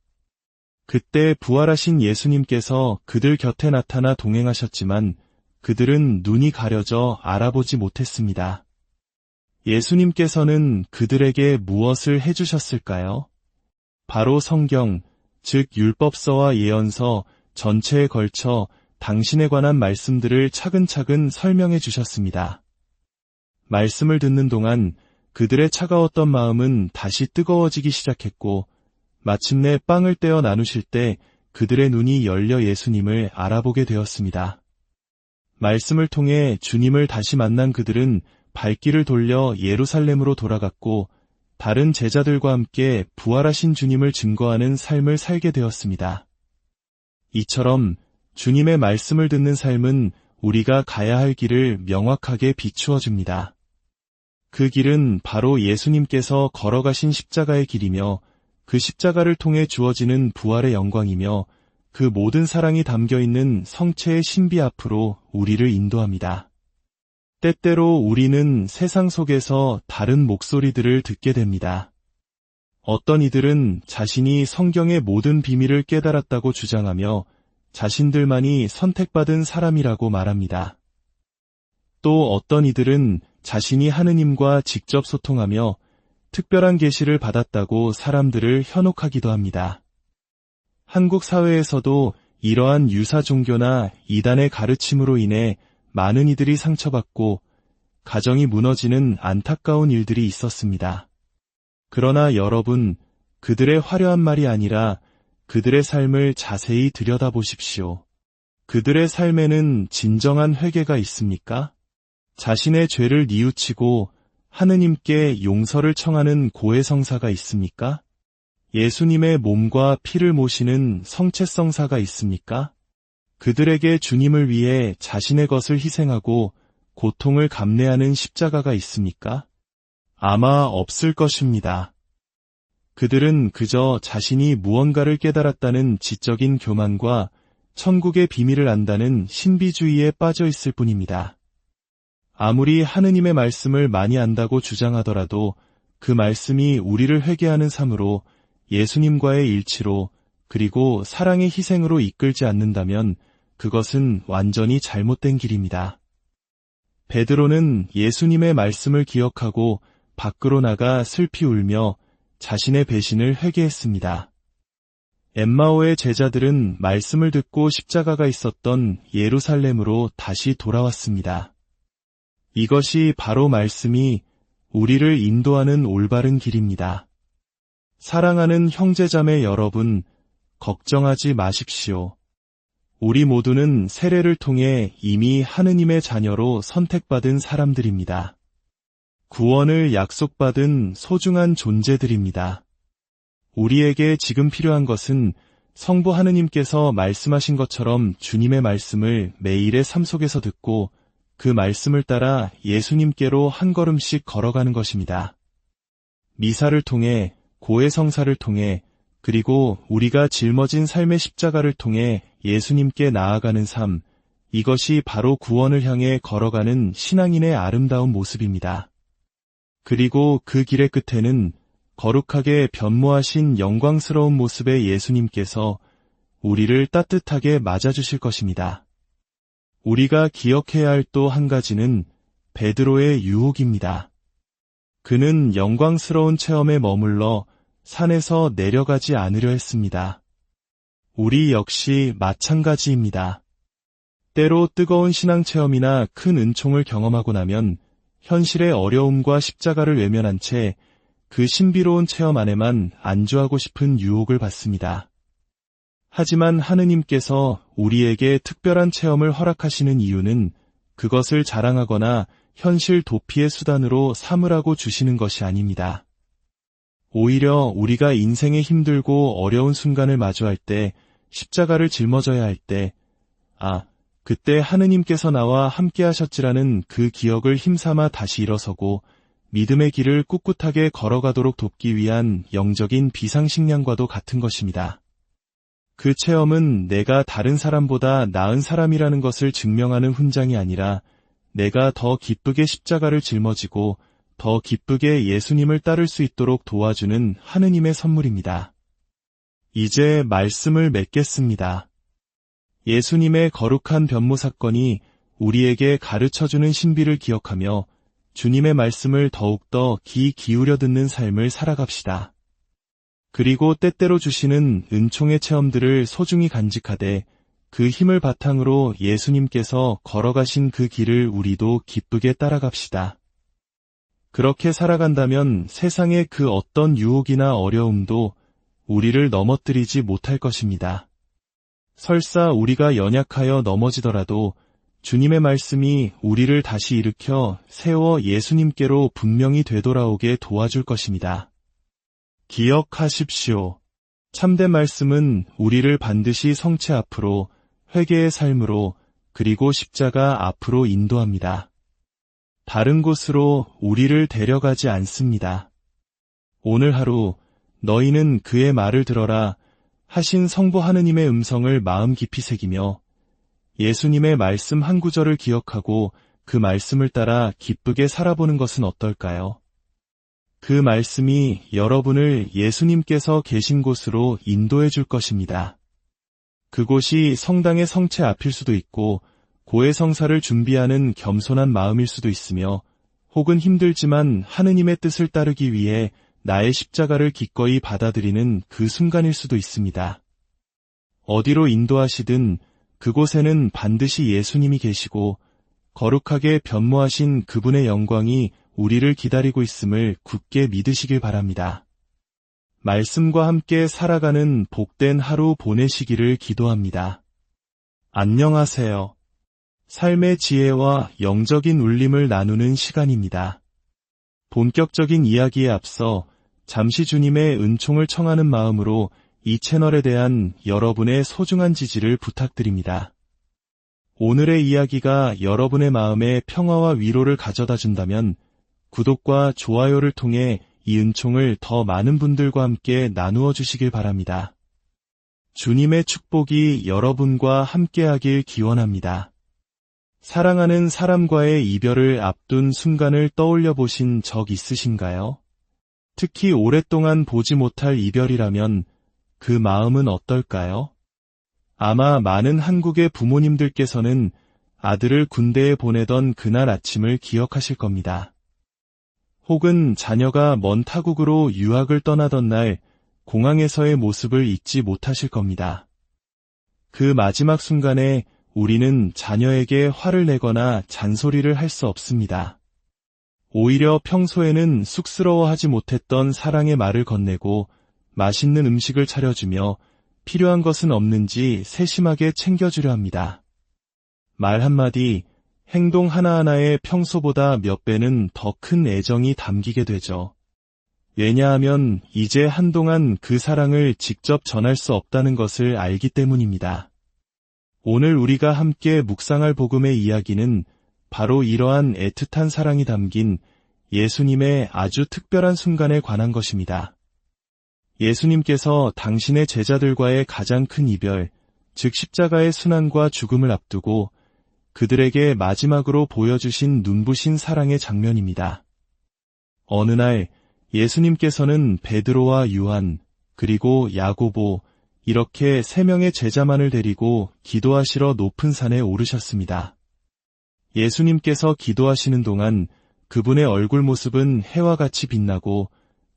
그때 부활하신 예수님께서 그들 곁에 나타나 동행하셨지만 그들은 눈이 가려져 알아보지 못했습니다. 예수님께서는 그들에게 무엇을 해주셨을까요? 바로 성경, 즉 율법서와 예언서 전체에 걸쳐 당신에 관한 말씀들을 차근차근 설명해 주셨습니다. 말씀을 듣는 동안 그들의 차가웠던 마음은 다시 뜨거워지기 시작했고 마침내 빵을 떼어 나누실 때 그들의 눈이 열려 예수님을 알아보게 되었습니다. 말씀을 통해 주님을 다시 만난 그들은 발길을 돌려 예루살렘으로 돌아갔고 다른 제자들과 함께 부활하신 주님을 증거하는 삶을 살게 되었습니다. 이처럼 주님의 말씀을 듣는 삶은 우리가 가야 할 길을 명확하게 비추어 줍니다. 그 길은 바로 예수님께서 걸어가신 십자가의 길이며 그 십자가를 통해 주어지는 부활의 영광이며 그 모든 사랑이 담겨있는 성체의 신비 앞으로 우리를 인도합니다. 때때로 우리는 세상 속에서 다른 목소리들을 듣게 됩니다. 어떤 이들은 자신이 성경의 모든 비밀을 깨달았다고 주장하며 자신들만이 선택받은 사람이라고 말합니다. 또 어떤 이들은 자신이 하느님과 직접 소통하며 특별한 계시를 받았다고 사람들을 현혹하기도 합니다. 한국 사회에서도 이러한 유사 종교나 이단의 가르침으로 인해 많은 이들이 상처받고 가정이 무너지는 안타까운 일들이 있었습니다. 그러나 여러분, 그들의 화려한 말이 아니라 그들의 삶을 자세히 들여다보십시오. 그들의 삶에는 진정한 회개가 있습니까? 자신의 죄를 뉘우치고 하느님께 용서를 청하는 고해성사가 있습니까? 예수님의 몸과 피를 모시는 성체성사가 있습니까? 그들에게 주님을 위해 자신의 것을 희생하고 고통을 감내하는 십자가가 있습니까? 아마 없을 것입니다. 그들은 그저 자신이 무언가를 깨달았다는 지적인 교만과 천국의 비밀을 안다는 신비주의에 빠져 있을 뿐입니다. 아무리 하느님의 말씀을 많이 안다고 주장하더라도 그 말씀이 우리를 회개하는 삶으로 예수님과의 일치로 그리고 사랑의 희생으로 이끌지 않는다면 그것은 완전히 잘못된 길입니다. 베드로는 예수님의 말씀을 기억하고 밖으로 나가 슬피 울며 자신의 배신을 회개했습니다. 엠마오의 제자들은 말씀을 듣고 십자가가 있었던 예루살렘으로 다시 돌아왔습니다. 이것이 바로 말씀이 우리를 인도하는 올바른 길입니다. 사랑하는 형제자매 여러분, 걱정하지 마십시오. 우리 모두는 세례를 통해 이미 하느님의 자녀로 선택받은 사람들입니다. 구원을 약속받은 소중한 존재들입니다. 우리에게 지금 필요한 것은 성부 하느님께서 말씀하신 것처럼 주님의 말씀을 매일의 삶 속에서 듣고 그 말씀을 따라 예수님께로 한 걸음씩 걸어가는 것입니다. 미사를 통해, 고해성사를 통해, 그리고 우리가 짊어진 삶의 십자가를 통해 예수님께 나아가는 삶, 이것이 바로 구원을 향해 걸어가는 신앙인의 아름다운 모습입니다. 그리고 그 길의 끝에는 거룩하게 변모하신 영광스러운 모습의 예수님께서 우리를 따뜻하게 맞아주실 것입니다. 우리가 기억해야 할 또 한 가지는 베드로의 유혹입니다. 그는 영광스러운 체험에 머물러 산에서 내려가지 않으려 했습니다. 우리 역시 마찬가지입니다. 때로 뜨거운 신앙 체험이나 큰 은총을 경험하고 나면 현실의 어려움과 십자가를 외면한 채 그 신비로운 체험 안에만 안주하고 싶은 유혹을 받습니다. 하지만 하느님께서 우리에게 특별한 체험을 허락하시는 이유는 그것을 자랑하거나 현실 도피의 수단으로 삼으라고 주시는 것이 아닙니다. 오히려 우리가 인생의 힘들고 어려운 순간을 마주할 때, 십자가를 짊어져야 할 때, 그때 하느님께서 나와 함께 하셨지라는 그 기억을 힘삼아 다시 일어서고 믿음의 길을 꿋꿋하게 걸어가도록 돕기 위한 영적인 비상식량과도 같은 것입니다. 그 체험은 내가 다른 사람보다 나은 사람이라는 것을 증명하는 훈장이 아니라 내가 더 기쁘게 십자가를 짊어지고 더 기쁘게 예수님을 따를 수 있도록 도와주는 하느님의 선물입니다. 이제 말씀을 맺겠습니다. 예수님의 거룩한 변모 사건이 우리에게 가르쳐주는 신비를 기억하며 주님의 말씀을 더욱더 귀 기울여 듣는 삶을 살아갑시다. 그리고 때때로 주시는 은총의 체험들을 소중히 간직하되 그 힘을 바탕으로 예수님께서 걸어가신 그 길을 우리도 기쁘게 따라갑시다. 그렇게 살아간다면 세상의 그 어떤 유혹이나 어려움도 우리를 넘어뜨리지 못할 것입니다. 설사 우리가 연약하여 넘어지더라도 주님의 말씀이 우리를 다시 일으켜 세워 예수님께로 분명히 되돌아오게 도와줄 것입니다. 기억하십시오. 참된 말씀은 우리를 반드시 성체 앞으로, 회개의 삶으로, 그리고 십자가 앞으로 인도합니다. 다른 곳으로 우리를 데려가지 않습니다. 오늘 하루 너희는 그의 말을 들어라 하신 성부 하느님의 음성을 마음 깊이 새기며 예수님의 말씀 한 구절을 기억하고 그 말씀을 따라 기쁘게 살아보는 것은 어떨까요? 그 말씀이 여러분을 예수님께서 계신 곳으로 인도해 줄 것입니다. 그곳이 성당의 성체 앞일 수도 있고 고해성사를 준비하는 겸손한 마음일 수도 있으며 혹은 힘들지만 하느님의 뜻을 따르기 위해 나의 십자가를 기꺼이 받아들이는 그 순간일 수도 있습니다. 어디로 인도하시든 그곳에는 반드시 예수님이 계시고 거룩하게 변모하신 그분의 영광이 우리를 기다리고 있음을 굳게 믿으시길 바랍니다. 말씀과 함께 살아가는 복된 하루 보내시기를 기도합니다. 안녕하세요. 삶의 지혜와 영적인 울림을 나누는 시간입니다. 본격적인 이야기에 앞서 잠시 주님의 은총을 청하는 마음으로 이 채널에 대한 여러분의 소중한 지지를 부탁드립니다. 오늘의 이야기가 여러분의 마음에 평화와 위로를 가져다 준다면 구독과 좋아요를 통해 이 은총을 더 많은 분들과 함께 나누어 주시길 바랍니다. 주님의 축복이 여러분과 함께하길 기원합니다. 사랑하는 사람과의 이별을 앞둔 순간을 떠올려 보신 적 있으신가요? 특히 오랫동안 보지 못할 이별이라면 그 마음은 어떨까요? 아마 많은 한국의 부모님들께서는 아들을 군대에 보내던 그날 아침을 기억하실 겁니다. 혹은 자녀가 먼 타국으로 유학을 떠나던 날 공항에서의 모습을 잊지 못하실 겁니다. 그 마지막 순간에 우리는 자녀에게 화를 내거나 잔소리를 할 수 없습니다. 오히려 평소에는 쑥스러워하지 못했던 사랑의 말을 건네고 맛있는 음식을 차려주며 필요한 것은 없는지 세심하게 챙겨주려 합니다. 말 한마디, 행동 하나하나에 평소보다 몇 배는 더 큰 애정이 담기게 되죠. 왜냐하면 이제 한동안 그 사랑을 직접 전할 수 없다는 것을 알기 때문입니다. 오늘 우리가 함께 묵상할 복음의 이야기는 바로 이러한 애틋한 사랑이 담긴 예수님의 아주 특별한 순간에 관한 것입니다. 예수님께서 당신의 제자들과의 가장 큰 이별, 즉 십자가의 순환과 죽음을 앞두고 그들에게 마지막으로 보여주신 눈부신 사랑의 장면입니다. 어느 날 예수님께서는 베드로와 요한, 그리고 야고보, 이렇게 3명의 제자만을 데리고 기도하시러 높은 산에 오르셨습니다. 예수님께서 기도하시는 동안 그분의 얼굴 모습은 해와 같이 빛나고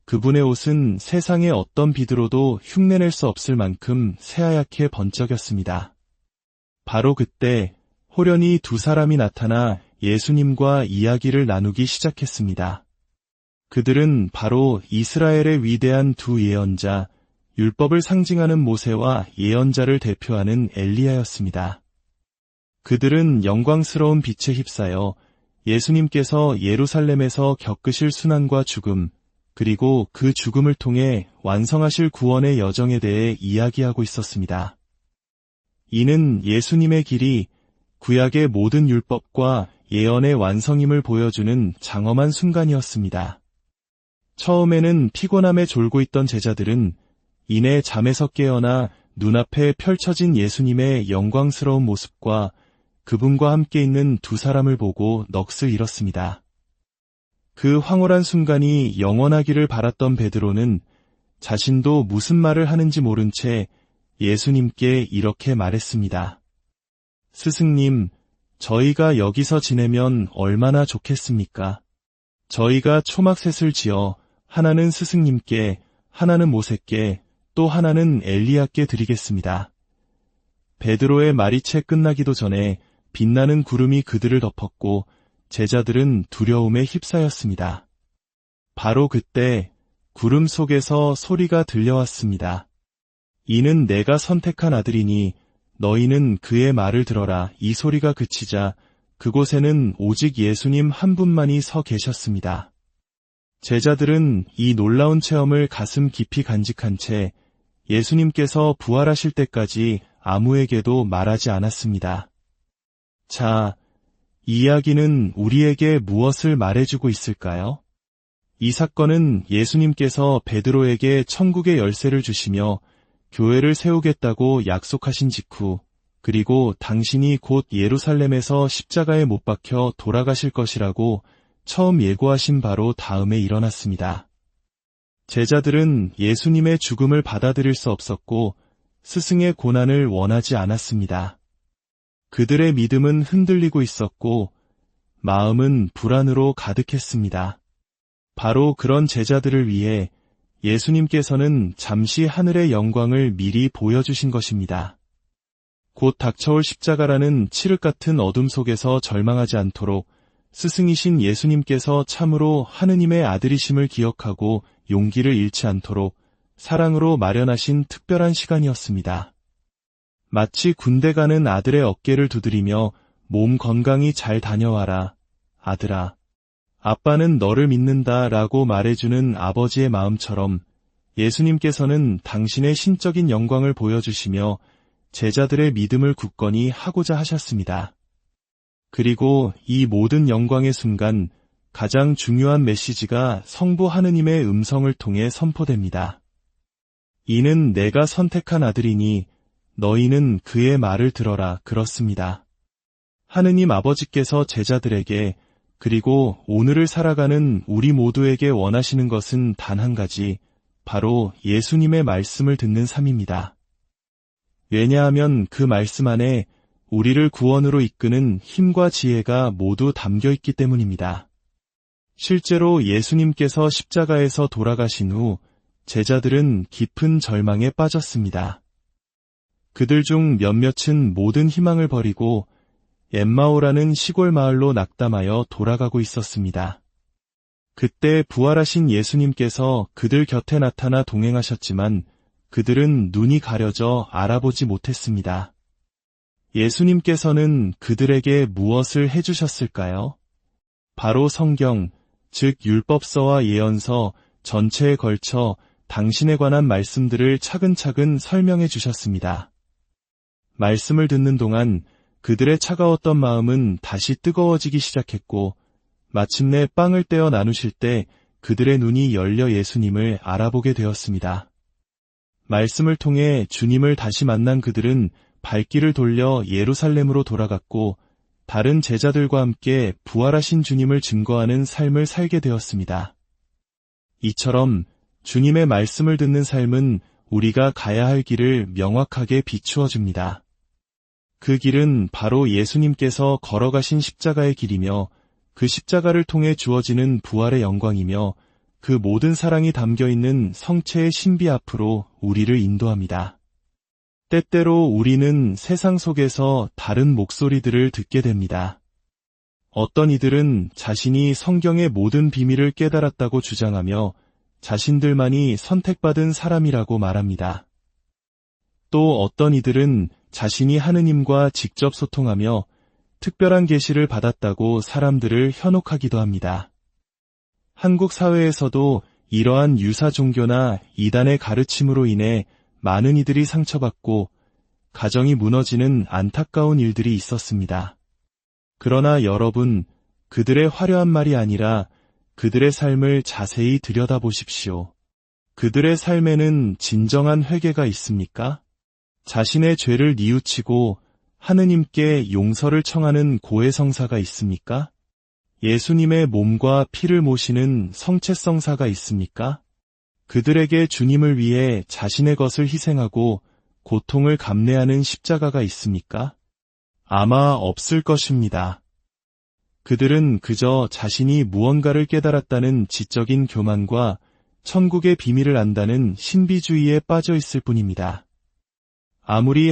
그분의 옷은 세상의 어떤 빛으로도 흉내낼 수 없을 만큼 새하얗게 번쩍였습니다. 바로 그때 호련히 2 사람이 나타나 예수님과 이야기를 나누기 시작했습니다. 그들은 바로 이스라엘의 위대한 2 예언자, 율법을 상징하는 모세와 예언자를 대표하는 엘리야였습니다. 그들은 영광스러운 빛에 휩싸여 예수님께서 예루살렘에서 겪으실 순환과 죽음, 그리고 그 죽음을 통해 완성하실 구원의 여정에 대해 이야기하고 있었습니다. 이는 예수님의 길이 구약의 모든 율법과 예언의 완성임을 보여주는 장엄한 순간이었습니다. 처음에는 피곤함에 졸고 있던 제자들은 이내 잠에서 깨어나 눈앞에 펼쳐진 예수님의 영광스러운 모습과 그분과 함께 있는 2 사람을 보고 넋을 잃었습니다. 그 황홀한 순간이 영원하기를 바랐던 베드로는 자신도 무슨 말을 하는지 모른 채 예수님께 이렇게 말했습니다. 스승님, 저희가 여기서 지내면 얼마나 좋겠습니까? 저희가 초막셋을 지어 하나는 스승님께, 하나는 모세께, 또 하나는 엘리야께 드리겠습니다. 베드로의 말이 채 끝나기도 전에 빛나는 구름이 그들을 덮었고 제자들은 두려움에 휩싸였습니다. 바로 그때 구름 속에서 소리가 들려왔습니다. 이는 내가 선택한 아들이니 너희는 그의 말을 들어라. 이 소리가 그치자 그곳에는 오직 예수님 한 분만이 서 계셨습니다. 제자들은 이 놀라운 체험을 가슴 깊이 간직한 채 예수님께서 부활하실 때까지 아무에게도 말하지 않았습니다. 자, 이 이야기는 우리에게 무엇을 말해주고 있을까요? 이 사건은 예수님께서 베드로에게 천국의 열쇠를 주시며 교회를 세우겠다고 약속하신 직후, 그리고 당신이 곧 예루살렘에서 십자가에 못 박혀 돌아가실 것이라고 처음 예고하신 바로 다음에 일어났습니다. 제자들은 예수님의 죽음을 받아들일 수 없었고 스승의 고난을 원하지 않았습니다. 그들의 믿음은 흔들리고 있었고 마음은 불안으로 가득했습니다. 바로 그런 제자들을 위해 예수님께서는 잠시 하늘의 영광을 미리 보여주신 것입니다. 곧 닥쳐올 십자가라는 칠흑 같은 어둠 속에서 절망하지 않도록 스승이신 예수님께서 참으로 하느님의 아들이심을 기억하고 용기를 잃지 않도록 사랑으로 마련하신 특별한 시간이었습니다. 마치 군대 가는 아들의 어깨를 두드리며 몸 건강히 잘 다녀와라, 아들아. 아빠는 너를 믿는다 라고 말해주는 아버지의 마음처럼 예수님께서는 당신의 신적인 영광을 보여주시며 제자들의 믿음을 굳건히 하고자 하셨습니다. 그리고 이 모든 영광의 순간 가장 중요한 메시지가 성부 하느님의 음성을 통해 선포됩니다. 이는 내가 선택한 아들이니 너희는 그의 말을 들어라. 그렇습니다. 하느님 아버지께서 제자들에게 그리고 오늘을 살아가는 우리 모두에게 원하시는 것은 단 한 가지, 바로 예수님의 말씀을 듣는 삶입니다. 왜냐하면 그 말씀 안에 우리를 구원으로 이끄는 힘과 지혜가 모두 담겨 있기 때문입니다. 실제로 예수님께서 십자가에서 돌아가신 후 제자들은 깊은 절망에 빠졌습니다. 그들 중 몇몇은 모든 희망을 버리고 엠마오라는 시골 마을로 낙담하여 돌아가고 있었습니다. 그때 부활하신 예수님께서 그들 곁에 나타나 동행하셨지만 그들은 눈이 가려져 알아보지 못했습니다. 예수님께서는 그들에게 무엇을 해주셨을까요? 바로 성경, 즉 율법서와 예언서 전체에 걸쳐 당신에 관한 말씀들을 차근차근 설명해 주셨습니다. 말씀을 듣는 동안 그들의 차가웠던 마음은 다시 뜨거워지기 시작했고 마침내 빵을 떼어 나누실 때 그들의 눈이 열려 예수님을 알아보게 되었습니다. 말씀을 통해 주님을 다시 만난 그들은 발길을 돌려 예루살렘으로 돌아갔고 다른 제자들과 함께 부활하신 주님을 증거하는 삶을 살게 되었습니다. 이처럼 주님의 말씀을 듣는 삶은 우리가 가야 할 길을 명확하게 비추어 줍니다. 그 길은 바로 예수님께서 걸어가신 십자가의 길이며 그 십자가를 통해 주어지는 부활의 영광이며 그 모든 사랑이 담겨있는 성체의 신비 앞으로 우리를 인도합니다. 때때로 우리는 세상 속에서 다른 목소리들을 듣게 됩니다. 어떤 이들은 자신이 성경의 모든 비밀을 깨달았다고 주장하며 자신들만이 선택받은 사람이라고 말합니다. 또 어떤 이들은 자신이 하느님과 직접 소통하며 특별한 계시를 받았다고 사람들을 현혹하기도 합니다. 한국 사회에서도 이러한 유사 종교나 이단의 가르침으로 인해 많은 이들이 상처받고 가정이 무너지는 안타까운 일들이 있었습니다. 그러나 여러분, 그들의 화려한 말이 아니라 그들의 삶을 자세히 들여다보십시오. 그들의 삶에는 진정한 회개가 있습니까? 자신의 죄를 뉘우치고 하느님께 용서를 청하는 고해성사가 있습니까? 예수님의 몸과 피를 모시는 성체성사가 있습니까? 그들에게 주님을 위해 자신의 것을 희생하고 고통을 감내하는 십자가가 있습니까? 아마 없을 것입니다. 그들은 그저 자신이 무언가를 깨달았다는 지적인 교만과 천국의 비밀을 안다는 신비주의에 빠져 있을 뿐입니다. 아무리